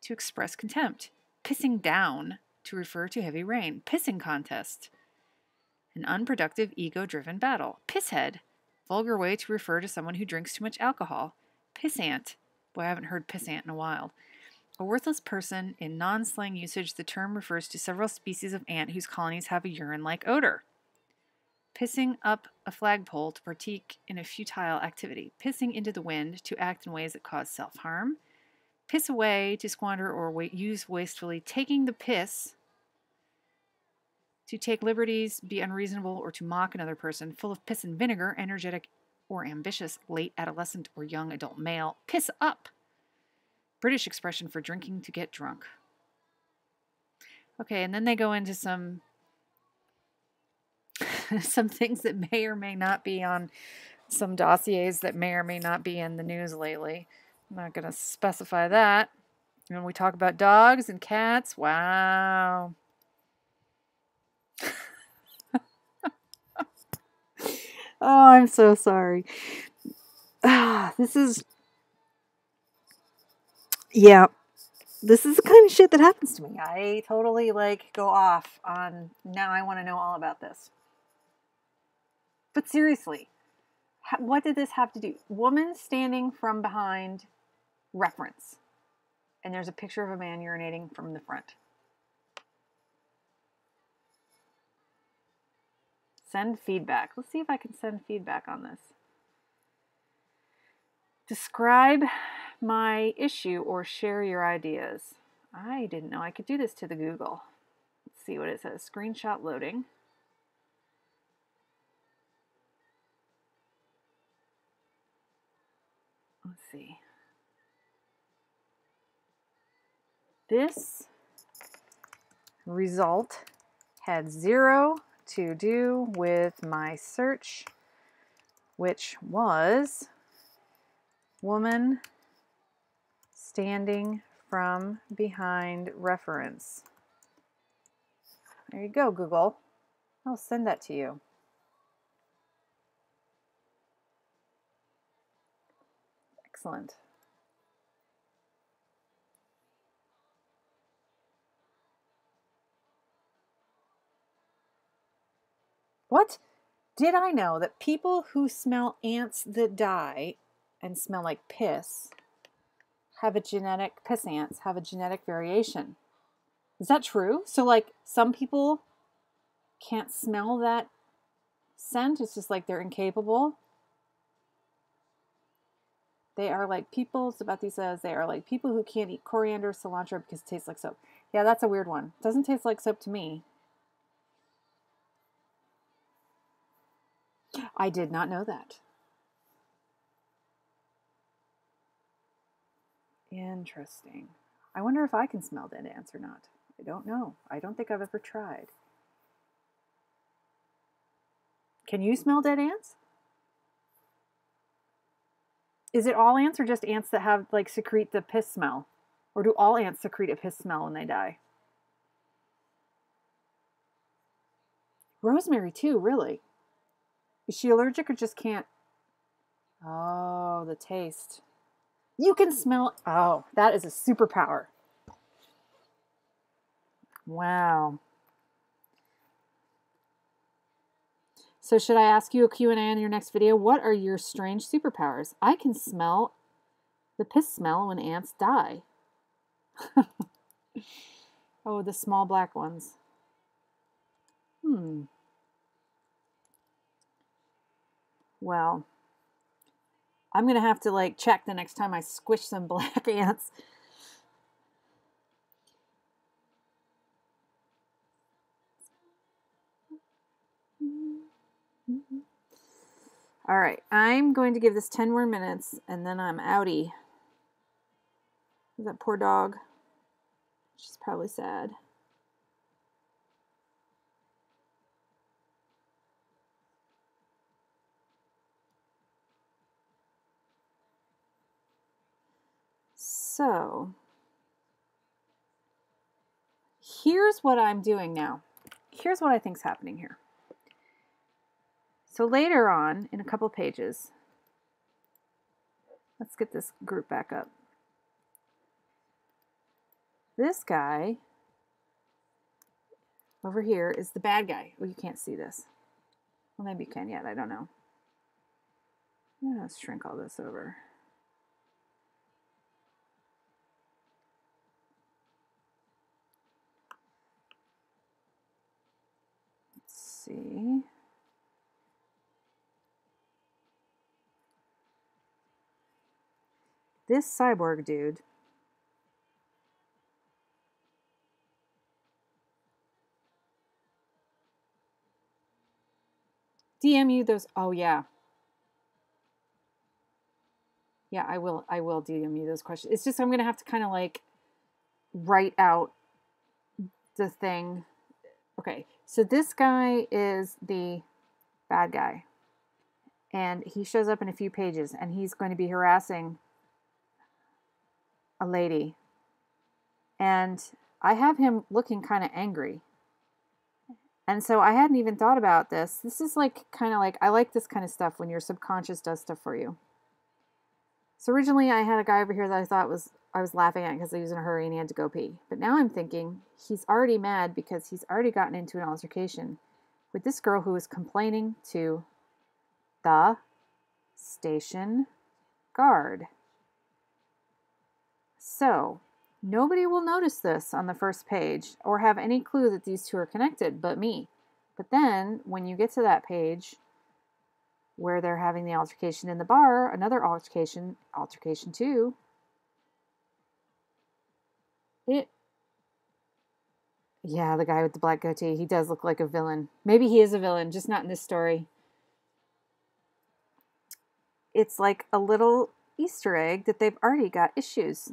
to express contempt. Pissing down, to refer to heavy rain. Pissing contest, an unproductive ego-driven battle. Pisshead, vulgar way to refer to someone who drinks too much alcohol. Pissant, boy, I haven't heard pissant in a while. A worthless person. In non-slang usage, the term refers to several species of ant whose colonies have a urine-like odor. Pissing up a flagpole, to partake in a futile activity. Pissing into the wind, to act in ways that cause self-harm. Piss away, to squander or use wastefully. Taking the piss, to take liberties, be unreasonable, or to mock another person. Full of piss and vinegar, energetic or ambitious, late adolescent or young adult male. Piss up, British expression for drinking to get drunk. Okay, and then they go into some things that may or may not be on some dossiers that may or may not be in the news lately. I'm not going to specify that. And when we talk about dogs and cats, wow. Oh, I'm so sorry. This is the kind of shit that happens to me. I totally go off on, now I want to know all about this. But seriously, what did this have to do? Woman standing from behind, reference. And there's a picture of a man urinating from the front. Send feedback. Let's see if I can send feedback on this. Describe my issue or share your ideas. I didn't know I could do this to the Google. Let's see what it says. Screenshot loading. Let's see. This result had 0 to do with my search, which was woman standing from behind reference. There you go, Google. I'll send that to you. Excellent. What? Did I know that people who smell ants that die and smell like piss have a genetic, piss ants have a genetic variation? Is that true? So some people can't smell that scent. It's just they're incapable. They are like people, Sabathi says, they are like people who can't eat coriander, cilantro because it tastes like soap. Yeah, that's a weird one. Doesn't taste like soap to me. I did not know that. Interesting. I wonder if I can smell dead ants or not. I don't know. I don't think I've ever tried. Can you smell dead ants? Is it all ants or just ants that have secrete the piss smell? Or do all ants secrete a piss smell when they die? Rosemary too, really? Is she allergic or just can't? Oh, the taste. You can smell. Oh, that is a superpower. Wow. So should I ask you a Q&A in your next video? What are your strange superpowers? I can smell the piss smell when ants die. Oh, the small black ones. Well, I'm going to have to check the next time I squish some black ants. All right, I'm going to give this 10 more minutes and then I'm outie. That poor dog. She's probably sad. So, here's what I'm doing now. Here's what I think's happening here. So later on, in a couple pages, let's get this group back up. This guy over here is the bad guy. Oh, you can't see this. Well, maybe you can yet. I don't know. I'm going to shrink all this over. Let's see. This cyborg dude DM you those. Oh, yeah. Yeah, I will DM you those questions. It's just I'm going to have to kind of like write out the thing. Okay, so this guy is the bad guy. And he shows up in a few pages and he's going to be harassing a lady. And I have him looking kind of angry. And so I hadn't even thought about this. This is like kind of like, I like this kind of stuff when your subconscious does stuff for you. So originally I had a guy over here that I was laughing at because he was in a hurry and he had to go pee. But now I'm thinking he's already mad because he's already gotten into an altercation with this girl who is complaining to the station guard. So nobody will notice this on the first page or have any clue that these two are connected but me. But then when you get to that page where they're having the altercation in the bar, another altercation 2, yeah, the guy with the black goatee, he does look like a villain. Maybe he is a villain, just not in this story. It's like a little Easter egg that they've already got issues.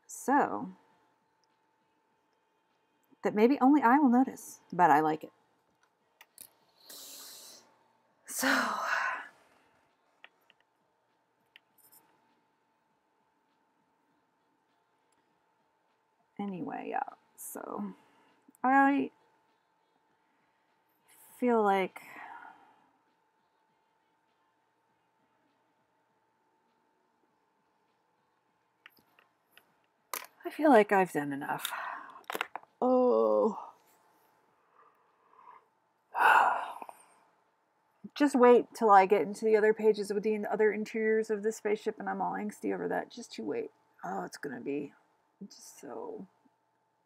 So, that maybe only I will notice, but I like it. So, anyway, yeah, so I feel like I've done enough. Oh. Just wait till I get into the other pages with the other interiors of the spaceship and I'm all angsty over that. Just you wait. Oh, it's going to be just so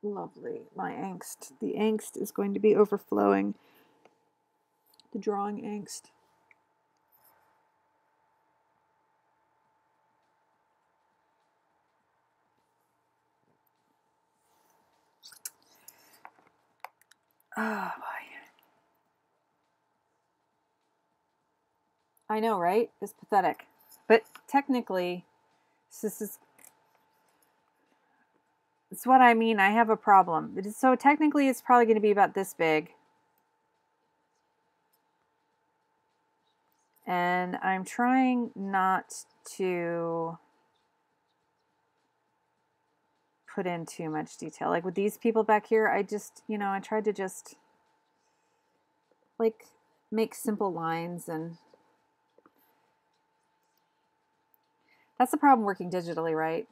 lovely. The angst is going to be overflowing. The drawing angst. Oh, boy. I know, right? It's pathetic. But technically, it's what I mean. I have a problem. So technically, it's probably going to be about this big. And I'm trying not to put in too much detail. Like with these people back here, I just, I tried to just like make simple lines, and that's the problem working digitally, right?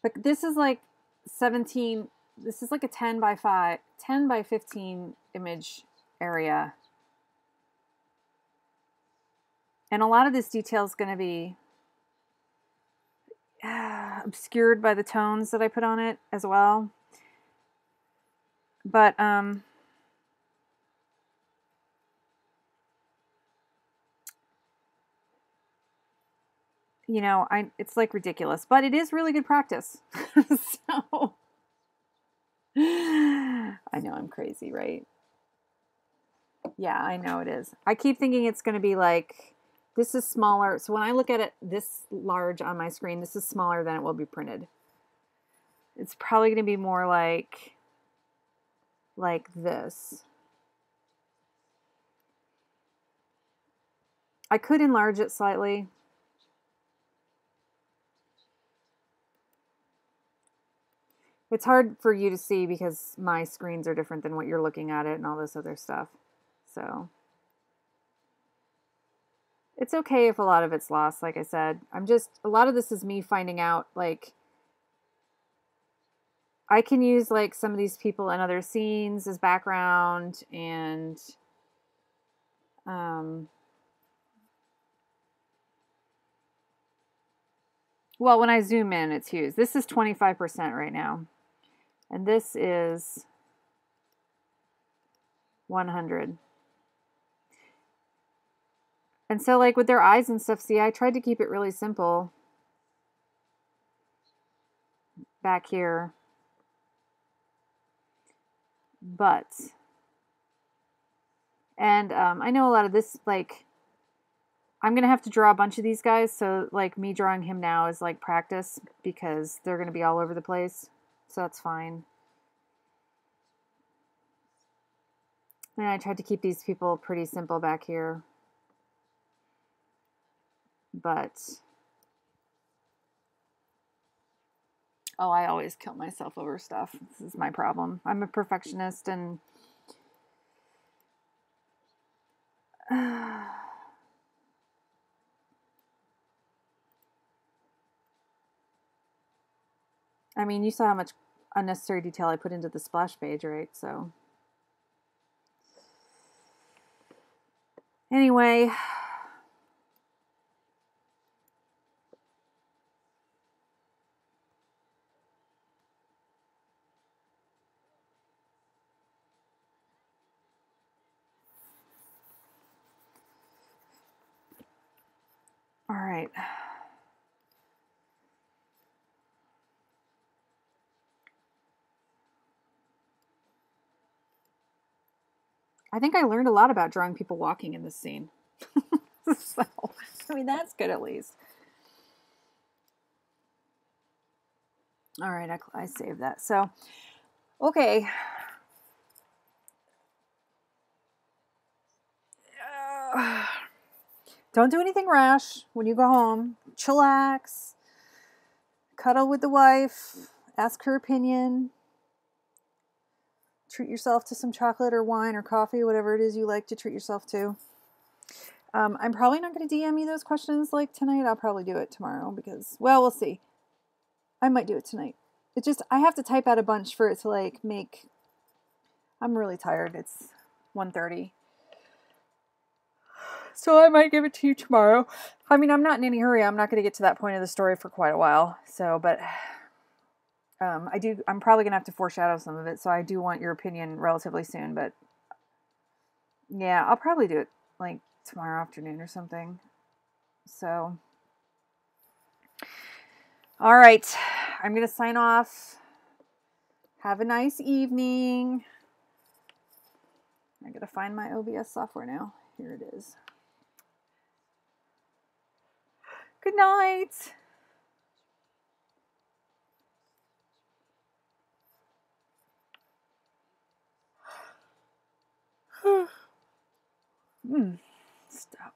But this is like 17, this is like a 10 by 15 image area. And a lot of this detail is going to be obscured by the tones that I put on it as well. But, it's like ridiculous, but it is really good practice. So, I know I'm crazy, right? Yeah, I know it is. I keep thinking it's going to be like, this is smaller. So when I look at it this large on my screen, this is smaller than it will be printed. It's probably going to be more like this. I could enlarge it slightly. It's hard for you to see because my screens are different than what you're looking at it and all this other stuff. So it's okay if a lot of it's lost, like I said. A lot of this is me finding out, like, I can use, like, some of these people in other scenes as background, and, well, when I zoom in, it's huge. This is 25% right now. And this is 100. And so, like, with their eyes and stuff, see, I tried to keep it really simple back here. But, and I know a lot of this, like, I'm going to have to draw a bunch of these guys. So, like, me drawing him now is, like, practice because they're going to be all over the place. So that's fine. And I tried to keep these people pretty simple back here. But, oh, I always kill myself over stuff. This is my problem. I'm a perfectionist, and I mean, you saw how much unnecessary detail I put into the splash page, right? So anyway, all right. I think I learned a lot about drawing people walking in this scene. So, I mean, that's good at least. All right, I saved that. So, okay. Don't do anything rash when you go home. Chillax. Cuddle with the wife. Ask her opinion. Treat yourself to some chocolate or wine or coffee, whatever it is you like to treat yourself to. I'm probably not going to DM you those questions like tonight. I'll probably do it tomorrow because, well, we'll see. I might do it tonight. It just, I have to type out a bunch for it to, like, make, I'm really tired. It's 1:30. So I might give it to you tomorrow. I mean, I'm not in any hurry. I'm not going to get to that point of the story for quite a while. So, but I'm probably going to have to foreshadow some of it. So I do want your opinion relatively soon. But yeah, I'll probably do it like tomorrow afternoon or something. So, all right. I'm going to sign off. Have a nice evening. I got to find my OBS software now. Here it is. Good night. Stop.